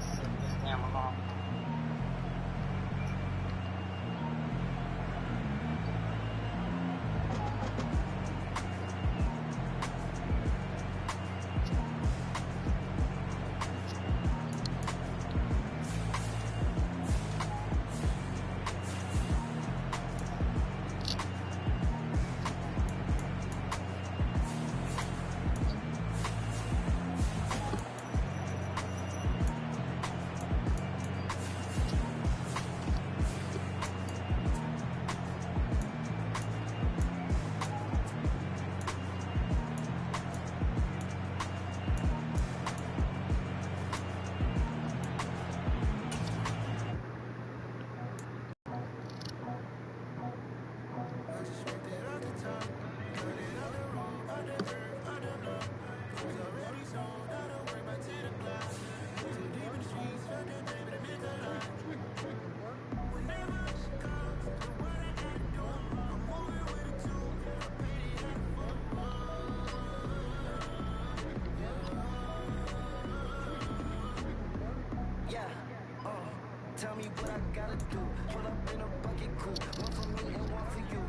Tell me what I gotta do. Pull up in a bucket, cool. One for me and one for you.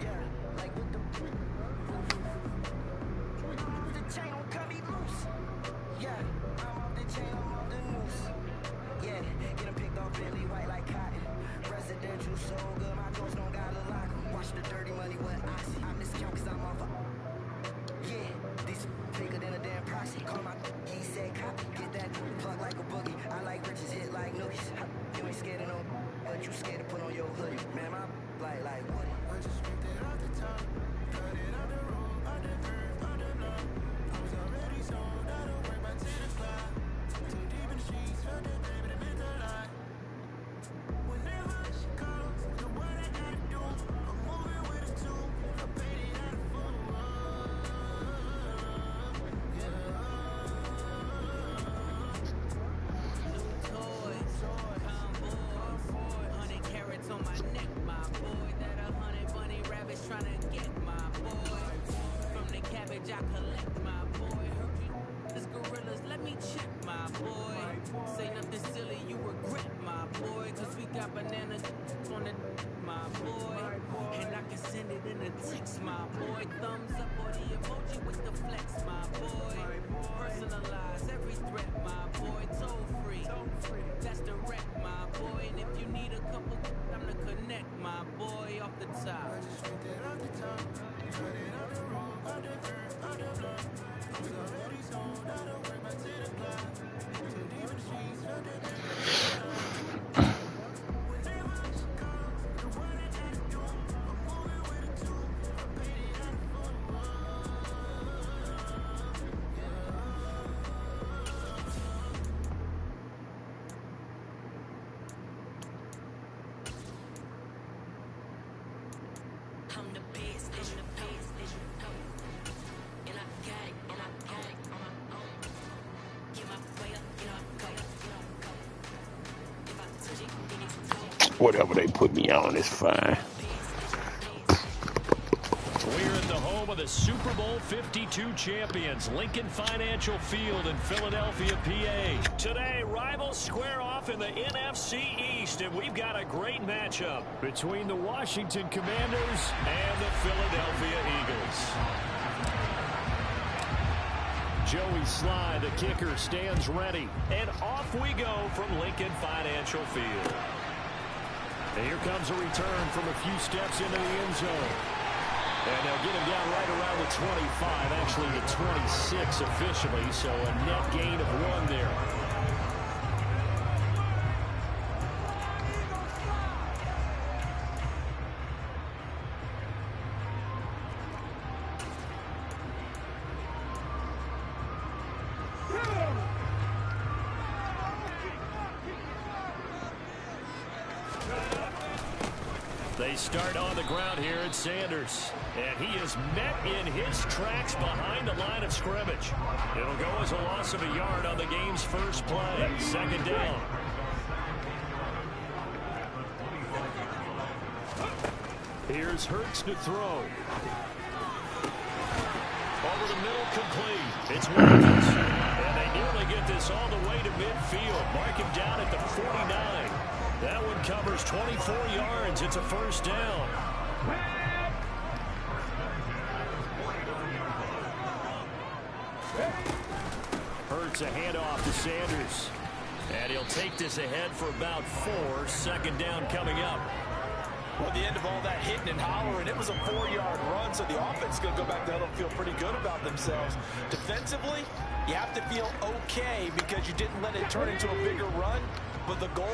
Yeah, like with the chain don't cut me loose. Yeah, I'm off the chain, I'm off the noose. Yeah, getting picked off Bentley white like cotton. Presidential so good, my doors don't gotta lock 'em. Watch the dirty money with oxy. I miscount cause I'm off a. Yeah, this bigger than a damn proxy. Call my he said copy. Get that plug like a boogie. I like riches, hit like nookies. You ain't scared of no, but you scared to put on your hoodie. Man, my like Woody. I just ripped it off the top, cut it out the road, out the curve, out the block. I was already sold, I don't work my tennis clock. Too deep in the streets, felt that baby, that meant a lot. Whenever she calls, the what I gotta do, I'm moving with a two. I paid it out of full. banana on the my boy. And I can send it in a text, my boy. Thumbs up or the emoji with the flex, my boy. Personalize every threat, my boy. Toll free. That's direct, my boy. And if you need a couple, I'm to connect, my boy, off the top. Whatever they put me on is fine. We're at the home of the Super Bowl 52 champions, Lincoln Financial Field in Philadelphia, PA. Today, rivals square off in the NFC East, and we've got a great matchup between the Washington Commanders and the Philadelphia Eagles. Joey Sly, the kicker, stands ready, and off we go from Lincoln Financial Field. And here comes a return from a few steps into the end zone. And they'll get him down right around the 25, actually the 26 officially, so a net gain of 1 there. They start on the ground here at Sanders. And he is met in his tracks behind the line of scrimmage. It'll go as a loss of a yard on the game's first play. Second down. Here's Hurts to throw. Over the middle, complete. It's Wilkins. And they nearly get this all the way to midfield. Mark him down at the 49. That one covers 24 yards. It's a first down. Hurts a handoff to Sanders. And he'll take this ahead for about 4. Second down coming up. Well, at the end of all that hitting and hollering, it was a 4-yard run, so the offense is going to go back there and feel pretty good about themselves. Defensively, you have to feel okay because you didn't let it turn into a bigger run, but the goal,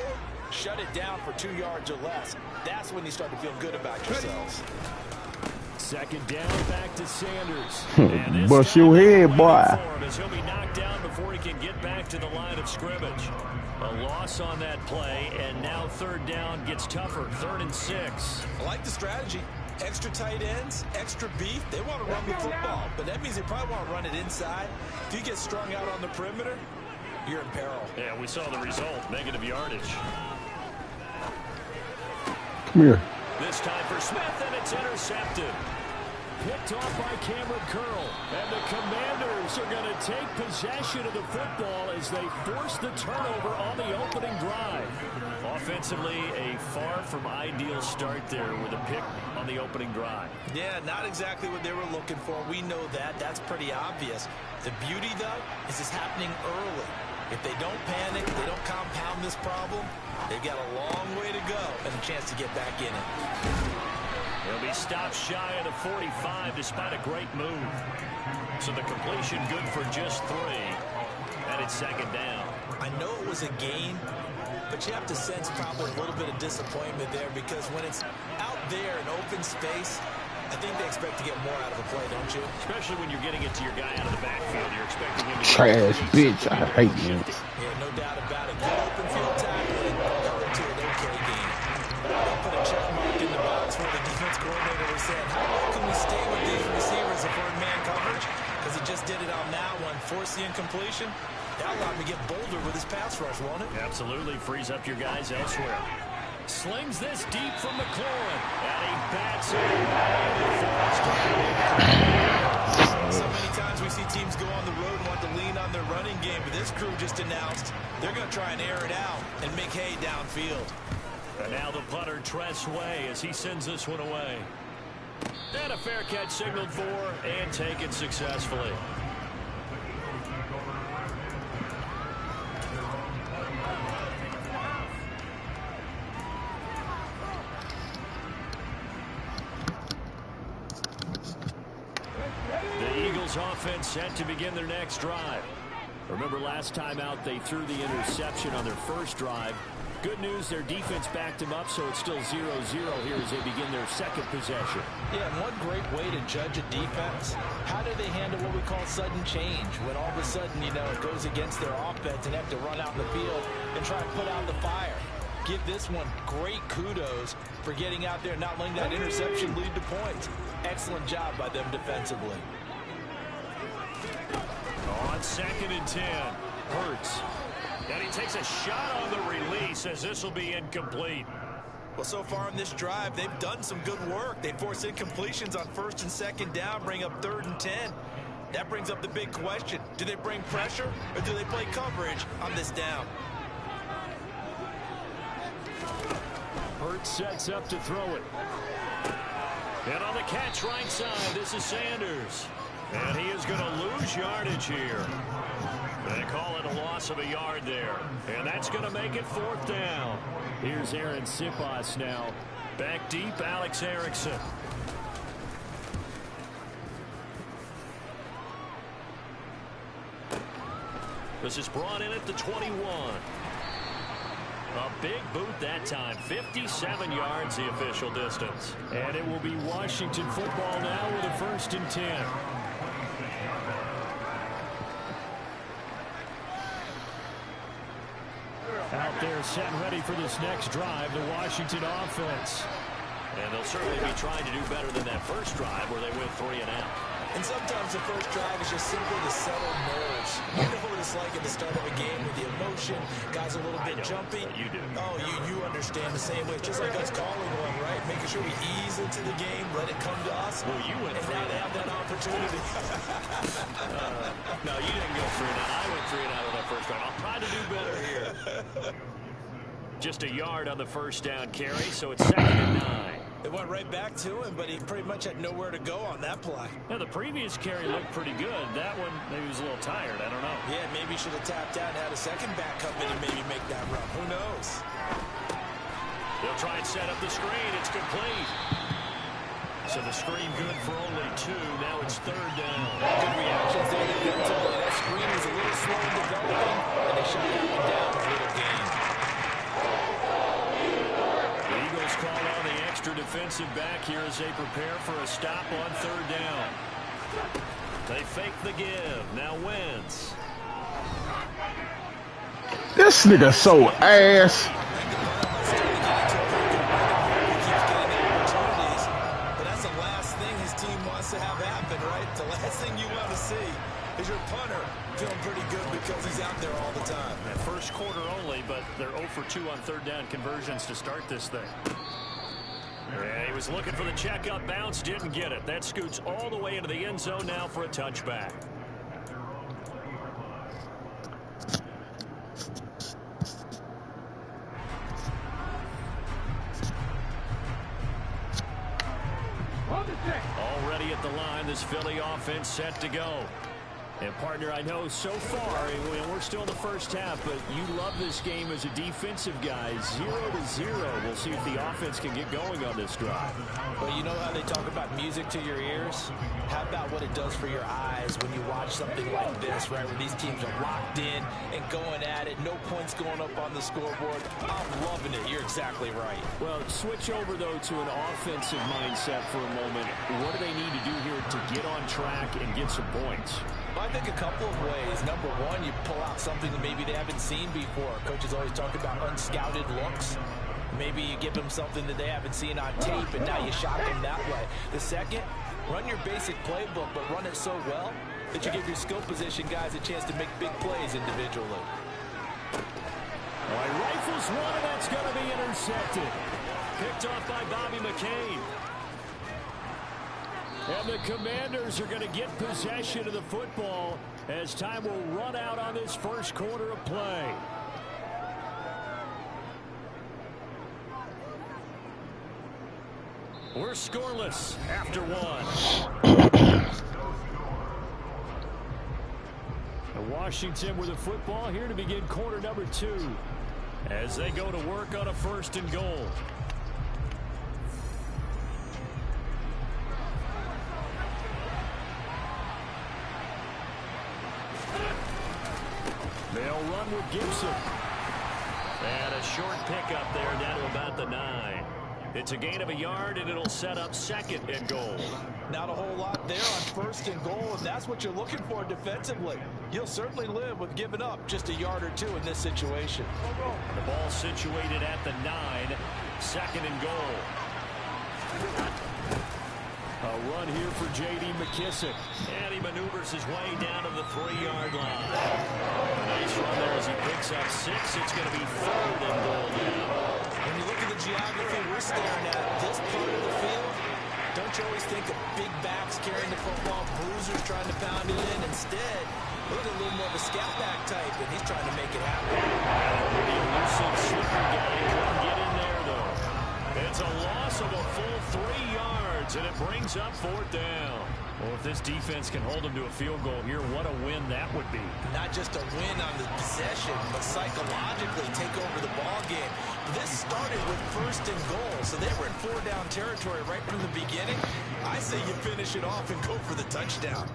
shut it down for 2 yards or less. That's when you start to feel good about yourselves. Second down, back to Sanders. Bust your head, boy. As he'll be knocked down before he can get back to the line of scrimmage. A loss on that play, and now third down gets tougher. 3rd and 6. I like the strategy. Extra tight ends, extra beef. They want to run the football, but that means they probably want to run it inside. If you get strung out on the perimeter, you're in peril. Yeah, we saw the result. Negative yardage. Come here. This time for Smith, and it's intercepted. Picked off by Cameron Curl. And the Commanders are going to take possession of the football as they force the turnover on the opening drive. Offensively, a far from ideal start there with a pick on the opening drive. Yeah, not exactly what they were looking for. We know that. That's pretty obvious. The beauty, though, is it's happening early. If they don't panic, they don't compound this problem, they've got a long way to go and a chance to get back in it. He'll be stopped shy of the 45 despite a great move. So the completion good for just 3. And it's second down. I know it was a gain, but you have to sense probably a little bit of disappointment there because when it's out there in open space, I think they expect to get more out of a play, don't you? Especially when you're getting it to your guy out of the backfield. You're expecting him to... Trash bitch. I hate you. Yeah, no doubt about it. Good open field tackling. Held to an okay game. They put a check mark in the box where the defense coordinator was saying, how long can we stay with these receivers if we're in man coverage? Because he just did it on that one. Force the incompletion. That allowed him to get bolder with his pass rush, won't it? Absolutely. Frees up your guys elsewhere. Slings this deep from McLaurin. And he bats it away. So many times we see teams go on the road and want to lean on their running game, but this crew just announced they're going to try and air it out and make hay downfield. And now the punter Tress Way as he sends this one away. And a fair catch signaled for and taken successfully. The Eagles offense set to begin their next drive. Remember last time out they threw the interception on their first drive. Good news, their defense backed them up, so it's still 0-0 here as they begin their second possession. Yeah, and one great way to judge a defense, how do they handle what we call sudden change? When all of a sudden, you know, it goes against their offense and have to run out in the field and try to put out the fire. Give this one great kudos for getting out there and not letting that interception lead to points. Excellent job by them defensively. On 2nd and 10, Hurts. And he takes a shot on the release as this will be incomplete. Well, so far in this drive, they've done some good work. They force incompletions on 1st and 2nd down, bring up 3rd and 10. That brings up the big question. Do they bring pressure or do they play coverage on this down? Hurts sets up to throw it. And on the catch right side, this is Sanders. And he is going to lose yardage here. They call it a loss of a yard there. And that's going to make it 4th down. Here's Aaron Sipas now. Back deep, Alex Erickson. This is brought in at the 21. A big boot that time. 57 yards the official distance. And it will be Washington football now with a 1st and 10. Out there set and ready for this next drive, the Washington offense. And they'll certainly be trying to do better than that first drive where they went 3 and out. And sometimes the first drive is just simply to settle nerves. You know what it's like at the start of a game with the emotion, guys a little bit jumpy. You do. Oh, you understand the same way. It's just like us calling one, right? Making sure we ease into the game, let it come to us. Well, you went 3 and now and they out. have that opportunity. No, you didn't go 3 and out. I went 3 and out on that first drive. I'll try to do better here. Just a yard on the first down carry, so it's 2nd and 9. It went right back to him, but he pretty much had nowhere to go on that play. Now, the previous carry looked pretty good. That one, maybe he was a little tired. I don't know. Yeah, maybe he should have tapped out and had a second back come in and maybe make that run. Who knows? They'll try and set up the screen. It's complete. So the screen good for only 2. Now it's 3rd down. Good reactions there defensively. That screen was a little slow in developing, and they shot that one down for a little gain. The Eagles call on the extra defensive back here as they prepare for a stop on 3rd down. They fake the give. Now Wentz. This nigga so ass. To have happen, right? The last thing you want to see is your punter feeling pretty good because he's out there all the time. That first quarter only, but they're 0 for 2 on 3rd down conversions to start this thing. Yeah, he was looking for the checkup bounce, didn't get it. That scoots all the way into the end zone now for a touchback. Already at the line, this Philly offense set to go. And, partner, I know so far, we're still in the first half, but you love this game as a defensive guy. 0-0. We'll see if the offense can get going on this drive. Well, you know how they talk about music to your ears? How about what it does for your eyes when you watch something like this, right, where these teams are locked in and going at it, no points going up on the scoreboard? I'm loving it. You're exactly right. Well, switch over, though, to an offensive mindset for a moment. What do they need to do here to get on track and get some points? Well, I think a couple of ways. Number one, you pull out something that maybe they haven't seen before. Coaches always talk about unscouted looks. Maybe you give them something that they haven't seen on tape, and now you shock them that way. The second, run your basic playbook, but run it so well that you give your skill position guys a chance to make big plays individually. All right, rifles one, and that's going to be intercepted. Picked off by Bobby McCain. And the Commanders are going to get possession of the football as time will run out on this first quarter of play. We're scoreless after one. Washington with the football here to begin quarter number 2 as they go to work on a 1st and goal. They'll run with Gibson. And a short pickup there down to about the 9. It's a gain of a yard, and it'll set up 2nd and goal. Not a whole lot there on 1st and goal, and that's what you're looking for defensively. You'll certainly live with giving up just a yard or 2 in this situation. The ball situated at the 9, 2nd and goal. A run here for J.D. McKissick. And he maneuvers his way down to the 3-yard line. A nice run there as he picks up 6. It's going to be 3rd and goal now. When you look at the geography we're staring at, this part of the field, don't you always think of big backs carrying the football, bruisers trying to pound it in? Instead, look at a little more of a scat back type, and he's trying to make it happen. The elusive slipper guy couldn't get in there, though. It's a loss of a full 3 yards, and it brings up 4th down. Well, if this defense can hold them to a field goal here, what a win that would be. Not just a win on the possession, but psychologically take over the ball game. This started with 1st and goal, so they were in 4-down territory right from the beginning. I say you finish it off and go for the touchdown.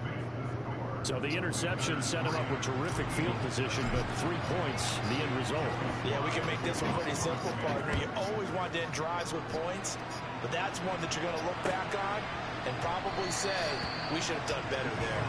So the interception set him up with terrific field position, but 3 points, the end result. Yeah, we can make this one pretty simple, partner. You always want to end drives with points, but that's one that you're going to look back on and probably say, we should have done better there.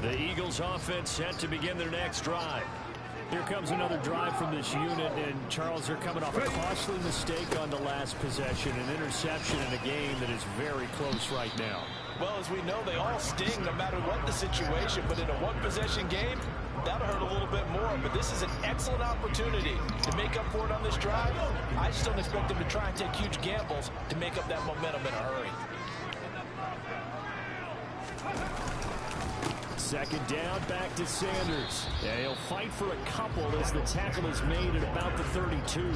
The Eagles offense set to begin their next drive. Here comes another drive from this unit, and Charles, they're coming off a costly mistake on the last possession, an interception in a game that is very close right now. Well, as we know, they all sting no matter what the situation, but in a one-possession game, that'll hurt a little bit more, but this is an excellent opportunity to make up for it on this drive. I just don't expect them to try and take huge gambles to make up that momentum in a hurry. 2nd down, back to Sanders. Yeah, he'll fight for a couple as the tackle is made at about the 32.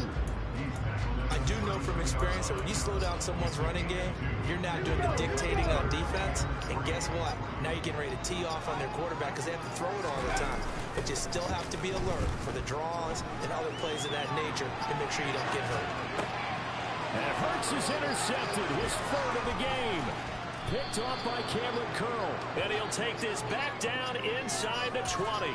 I do know from experience that when you slow down someone's running game, you're now doing the dictating on defense. And guess what? Now you're getting ready to tee off on their quarterback because they have to throw it all the time. But you still have to be alert for the draws and other plays of that nature to make sure you don't get hurt. And Hurts is intercepted, his 3rd of the game. Picked off by Cameron Curl. And he'll take this back down inside the 20.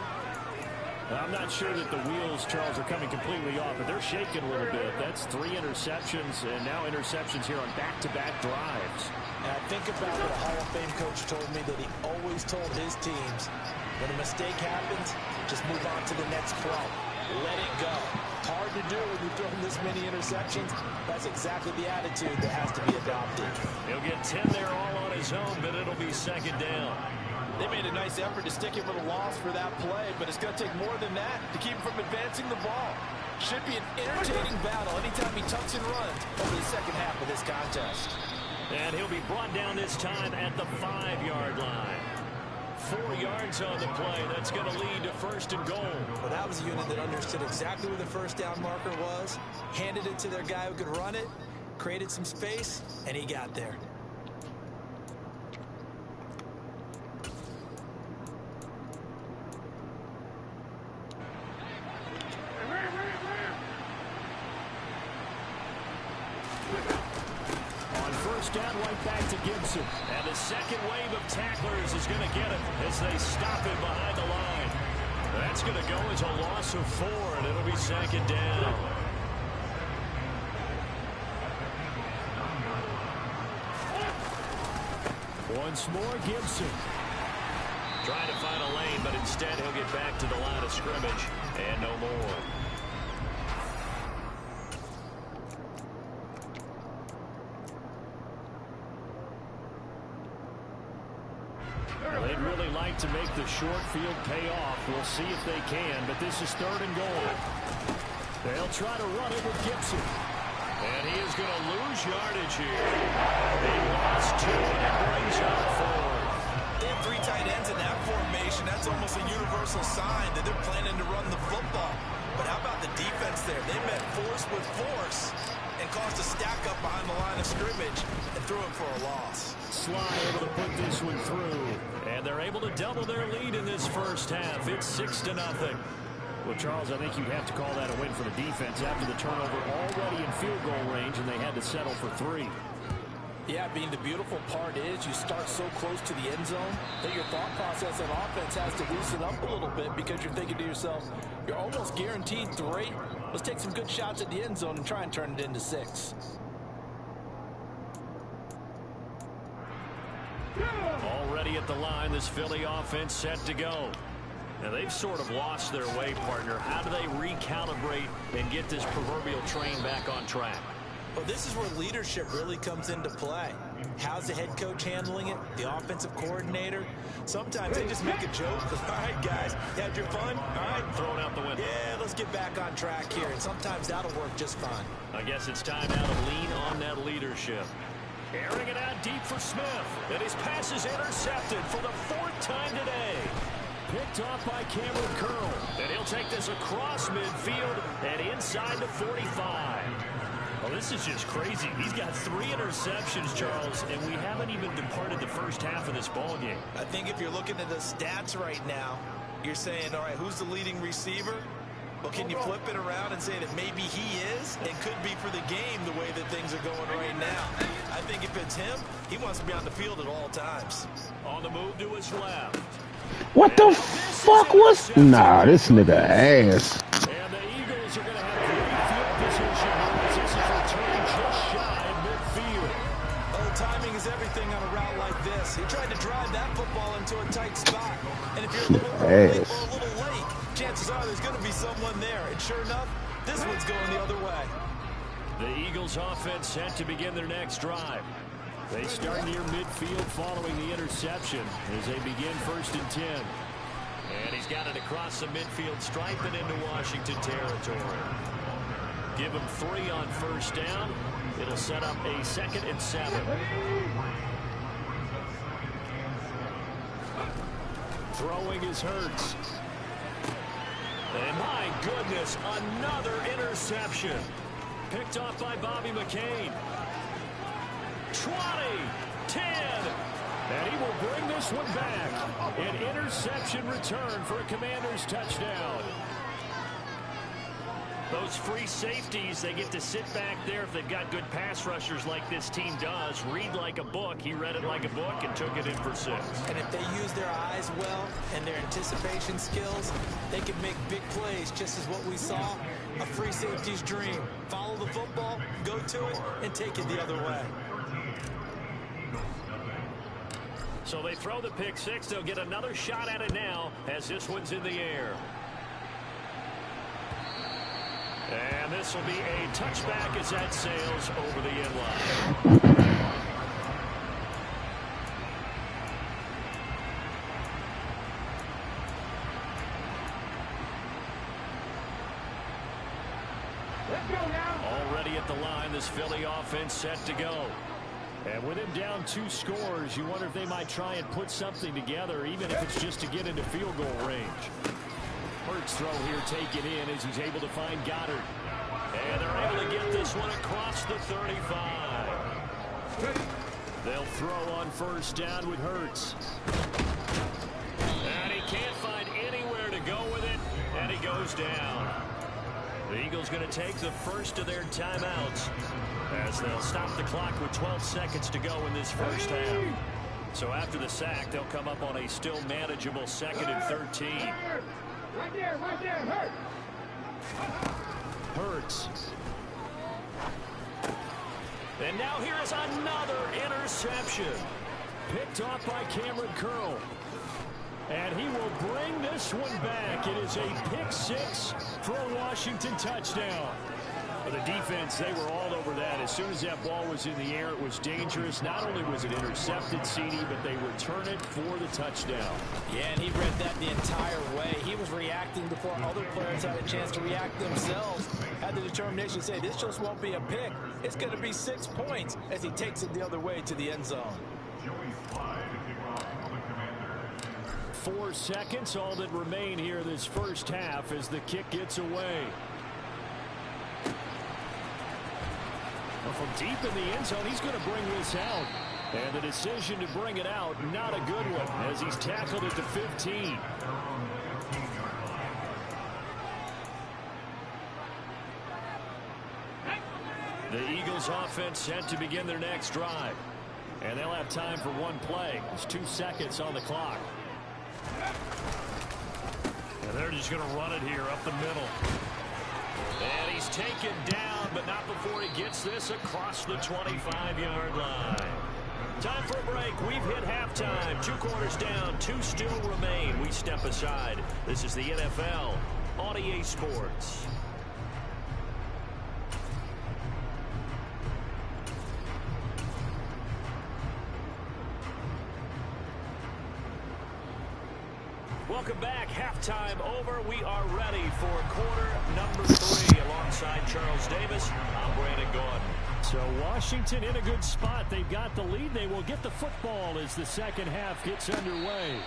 I'm not sure that the wheels, Charles, are coming completely off, but they're shaking a little bit. That's 3 interceptions, and now interceptions here on back-to-back drives. And I think about what a Hall of Fame coach told me, that he always told his teams, when a mistake happens, just move on to the next play. Let it go. Hard to do when you've thrown this many interceptions. That's exactly the attitude that has to be adopted. He'll get 10 there all on his own, but it'll be 2nd down. They made a nice effort to stick him with a loss for that play, but it's going to take more than that to keep him from advancing the ball. Should be an entertaining battle anytime he tucks and runs over the second half of this contest. And he'll be brought down this time at the 5-yard line. 4 yards on the play. That's going to lead to 1st and goal. Well, that was a unit that understood exactly where the 1st down marker was, handed it to their guy who could run it, created some space, and he got there. Down right back to Gibson. And the second wave of tacklers is going to get him as they stop him behind the line. That's going to go as a loss of 4, and it'll be 2nd down. Once more, Gibson. Trying to find a lane, but instead he'll get back to the line of scrimmage, and no more. They'd really like to make the short field pay off. We'll see if they can, but this is 3rd and goal. They'll try to run it with Gibson. And he is is going to lose yardage here. They lost 2, and it brings up 4. They have 3 tight ends in that formation. That's almost a universal sign that they're planning to run the football. But how about the defense there? They met force with force and caused a stack up behind the line of scrimmage and threw him for a loss. Sly able to put this one through. And they're able to double their lead in this first half. It's 6-0. Well, Charles, I think you'd have to call that a win for the defense after the turnover already in field goal range, and they had to settle for 3. Yeah, Bean, the beautiful part is you start so close to the end zone that your thought process on offense has to loosen up a little bit because you're thinking to yourself, you're almost guaranteed 3. Let's take some good shots at the end zone and try and turn it into 6. Already at the line, this Philly offense set to go. Now, they've sort of lost their way, partner. How do they recalibrate and get this proverbial train back on track? Well, this is where leadership really comes into play. How's the head coach handling it? The offensive coordinator? Sometimes they just make a joke. All right, guys, you had your fun? All right. Thrown out the window. Yeah, let's get back on track here. And sometimes that'll work just fine. I guess it's time now to lean on that leadership. Airing it out deep for Smith. And his pass is intercepted for the 4th time today. Picked off by Cameron Curl. And he'll take this across midfield and inside the 45. Well, this is just crazy. He's got 3 interceptions, Charles, and we haven't even departed the first half of this ball game. I think if you're looking at the stats right now, you're saying, all right, who's the leading receiver? Well, can you flip it around and say that maybe he is and could be for the game the way that things are going right now? I think if it's him, he wants to be on the field at all times. On the move to his left. What the fuck was? Nah, this nigga ass. And the Eagles are going to have great field position. This is returning just shy of midfield. Oh, timing is everything on a route like this. He tried to drive that football into a tight spot. And if you're a little early or a little late, chances are there's going to be someone there. And sure enough, this one's going the other way. The Eagles offense set to begin their next drive. They start near midfield following the interception as they begin 1st and 10. And he's got it across the midfield stripe and into Washington territory. Give him 3 on 1st down. It'll set up a 2nd and 7. Throwing is Hurts. And my goodness, another interception. Picked off by Bobby McCain. 20, 10, and he will bring this one back. An interception return for a Commander's touchdown. Those free safeties, they get to sit back there if they've got good pass rushers like this team does. Read like a book. He read it like a book and took it in for 6. And if they use their eyes well and their anticipation skills, they can make big plays, just as what we saw. A free safety's dream. Follow the football, go to it, and take it the other way. So they throw the pick 6. They'll get another shot at it now as this one's in the air. And this will be a touchback as that sails over the end line. Already at the line, this Philly offense set to go. And with him down 2 scores, you wonder if they might try and put something together, even if it's just to get into field goal range. Hurts throw here taken in as he's able to find Goddard. And they're able to get this one across the 35. They'll throw on 1st down with Hurts. And he can't find anywhere to go with it, and he goes down. The Eagles going to take the first of their timeouts as they'll stop the clock with 12 seconds to go in this first half. So after the sack, they'll come up on a still manageable 2nd and 13. Right there, Hurt. Hurts. And now here is another interception. Picked off by Cameron Curl. And he will bring this one back. It is a pick 6 for a Washington touchdown. The defense, they were all over that. As soon as that ball was in the air, it was dangerous. Not only was it intercepted, CD, but they return it for the touchdown. Yeah, and he read that the entire way. He was reacting before other players had a chance to react themselves. Had the determination to say, this just won't be a pick. It's going to be 6 points as he takes it the other way to the end zone. 4 seconds, all that remain here this first half as the kick gets away. From deep in the end zone, he's going to bring this out. And the decision to bring it out, not a good one, as he's tackled at the 15. The Eagles offense set to begin their next drive. And they'll have time for one play. There's 2 seconds on the clock. And they're just going to run it here up the middle. And he's taken down, but not before he gets this across the 25-yard line. Time for a break. We've hit halftime. 2 quarters down, 2 still remain. We step aside. This is the NFL on EA Sports. Welcome back. Halftime over. We are ready for quarter number 3. Alongside Charles Davis, I'm Brandon Gaudin. So Washington in a good spot. They've got the lead. They will get the football as the second half gets underway.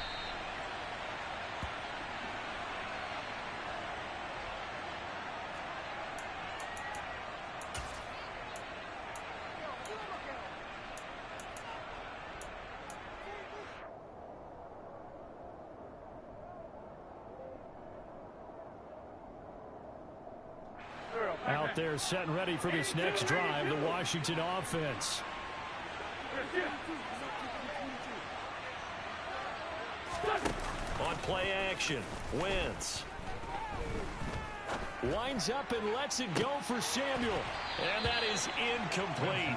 Out there set and ready for this next drive, the Washington offense. On play action, Wentz. Winds up and lets it go for Samuel. And that is incomplete.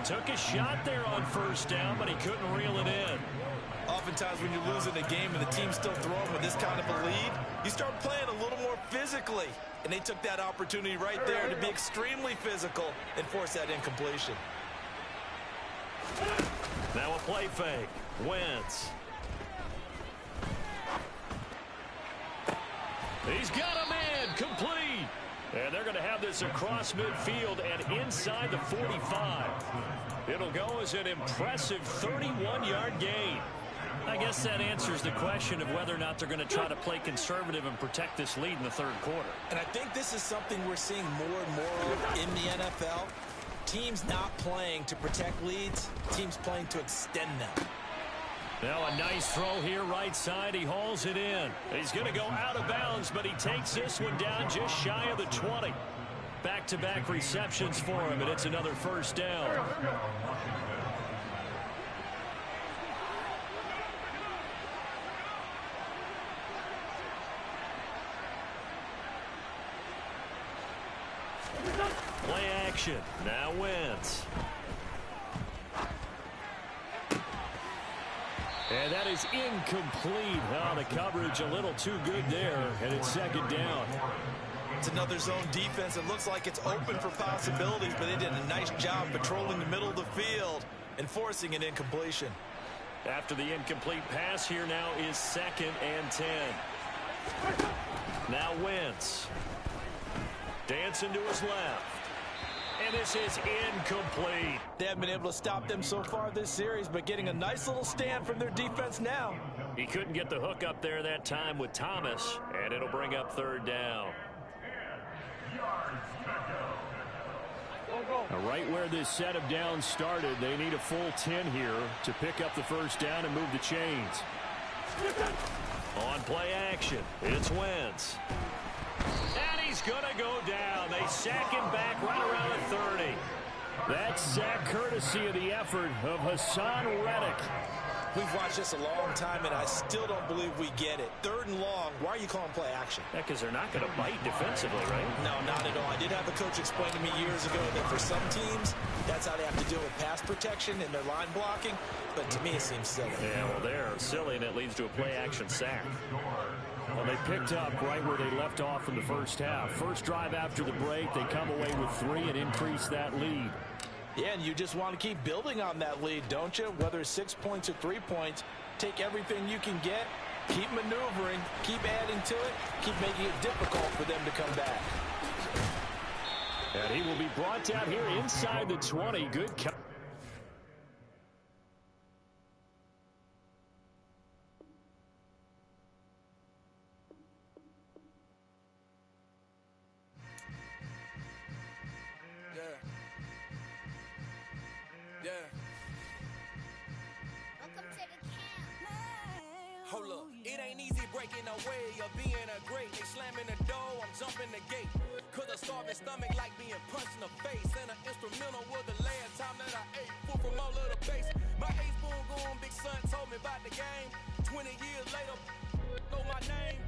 Took a shot there on first down, but he couldn't reel it in. Oftentimes when you're losing a game and the team's still throwing with this kind of a lead, you start playing a little more physically. And they took that opportunity right there to be extremely physical and force that incompletion. Now a play fake. Wentz. He's got a man. Complete. And they're going to have this across midfield and inside the 45. It'll go as an impressive 31-yard gain. I guess that answers the question of whether or not they're going to try to play conservative and protect this lead in the third quarter. And I think this is something we're seeing more and more of in the NFL. Teams not playing to protect leads, teams playing to extend them. Now a nice throw here right side. He hauls it in. He's going to go out of bounds, but he takes this one down just shy of the 20. Back-to-back receptions for him, and it's another first down. Play action. Now Wentz. And that is incomplete. Oh, the coverage a little too good there, and it's second down. It's another zone defense. It looks like it's open for possibilities, but they did a nice job patrolling the middle of the field and forcing an incompletion. After the incomplete pass, here now is 2nd and 10. Now Wentz. Dancing to his left. And this is incomplete. They haven't been able to stop them so far this series, but getting a nice little stand from their defense now. He couldn't get the hook up there that time with Thomas, and it'll bring up 3rd down. Now, right where this set of downs started, they need a full 10 here to pick up the first down and move the chains. On play action, it's Wentz. And he's going to go down. They sack him back right around the 30. That's sack courtesy of the effort of Hassan Reddick. We've watched this a long time, and I still don't believe we get it. 3rd and long, why are you calling play action? Yeah, because they're not going to bite defensively, right? No, not at all. I did have a coach explain to me years ago that for some teams, that's how they have to deal with pass protection and their line blocking. But to me, it seems silly. Yeah, well, they're silly, and it leads to a play action sack. Well, they picked up right where they left off in the first half. First drive after the break, they come away with 3 and increase that lead. Yeah, and you just want to keep building on that lead, don't you? Whether it's 6 points or 3 points, take everything you can get, keep maneuvering, keep adding to it, keep making it difficult for them to come back. And he will be brought down here inside the 20. Good cut. Hold up, it ain't easy breaking away or being a great. They slamming the door, I'm jumping the gate. Cause a starving stomach like being punched in the face. And an instrumental was the last time that I ate. Food from all of the base. My ace boom goon, big son told me about the game. 20 years later, know my name.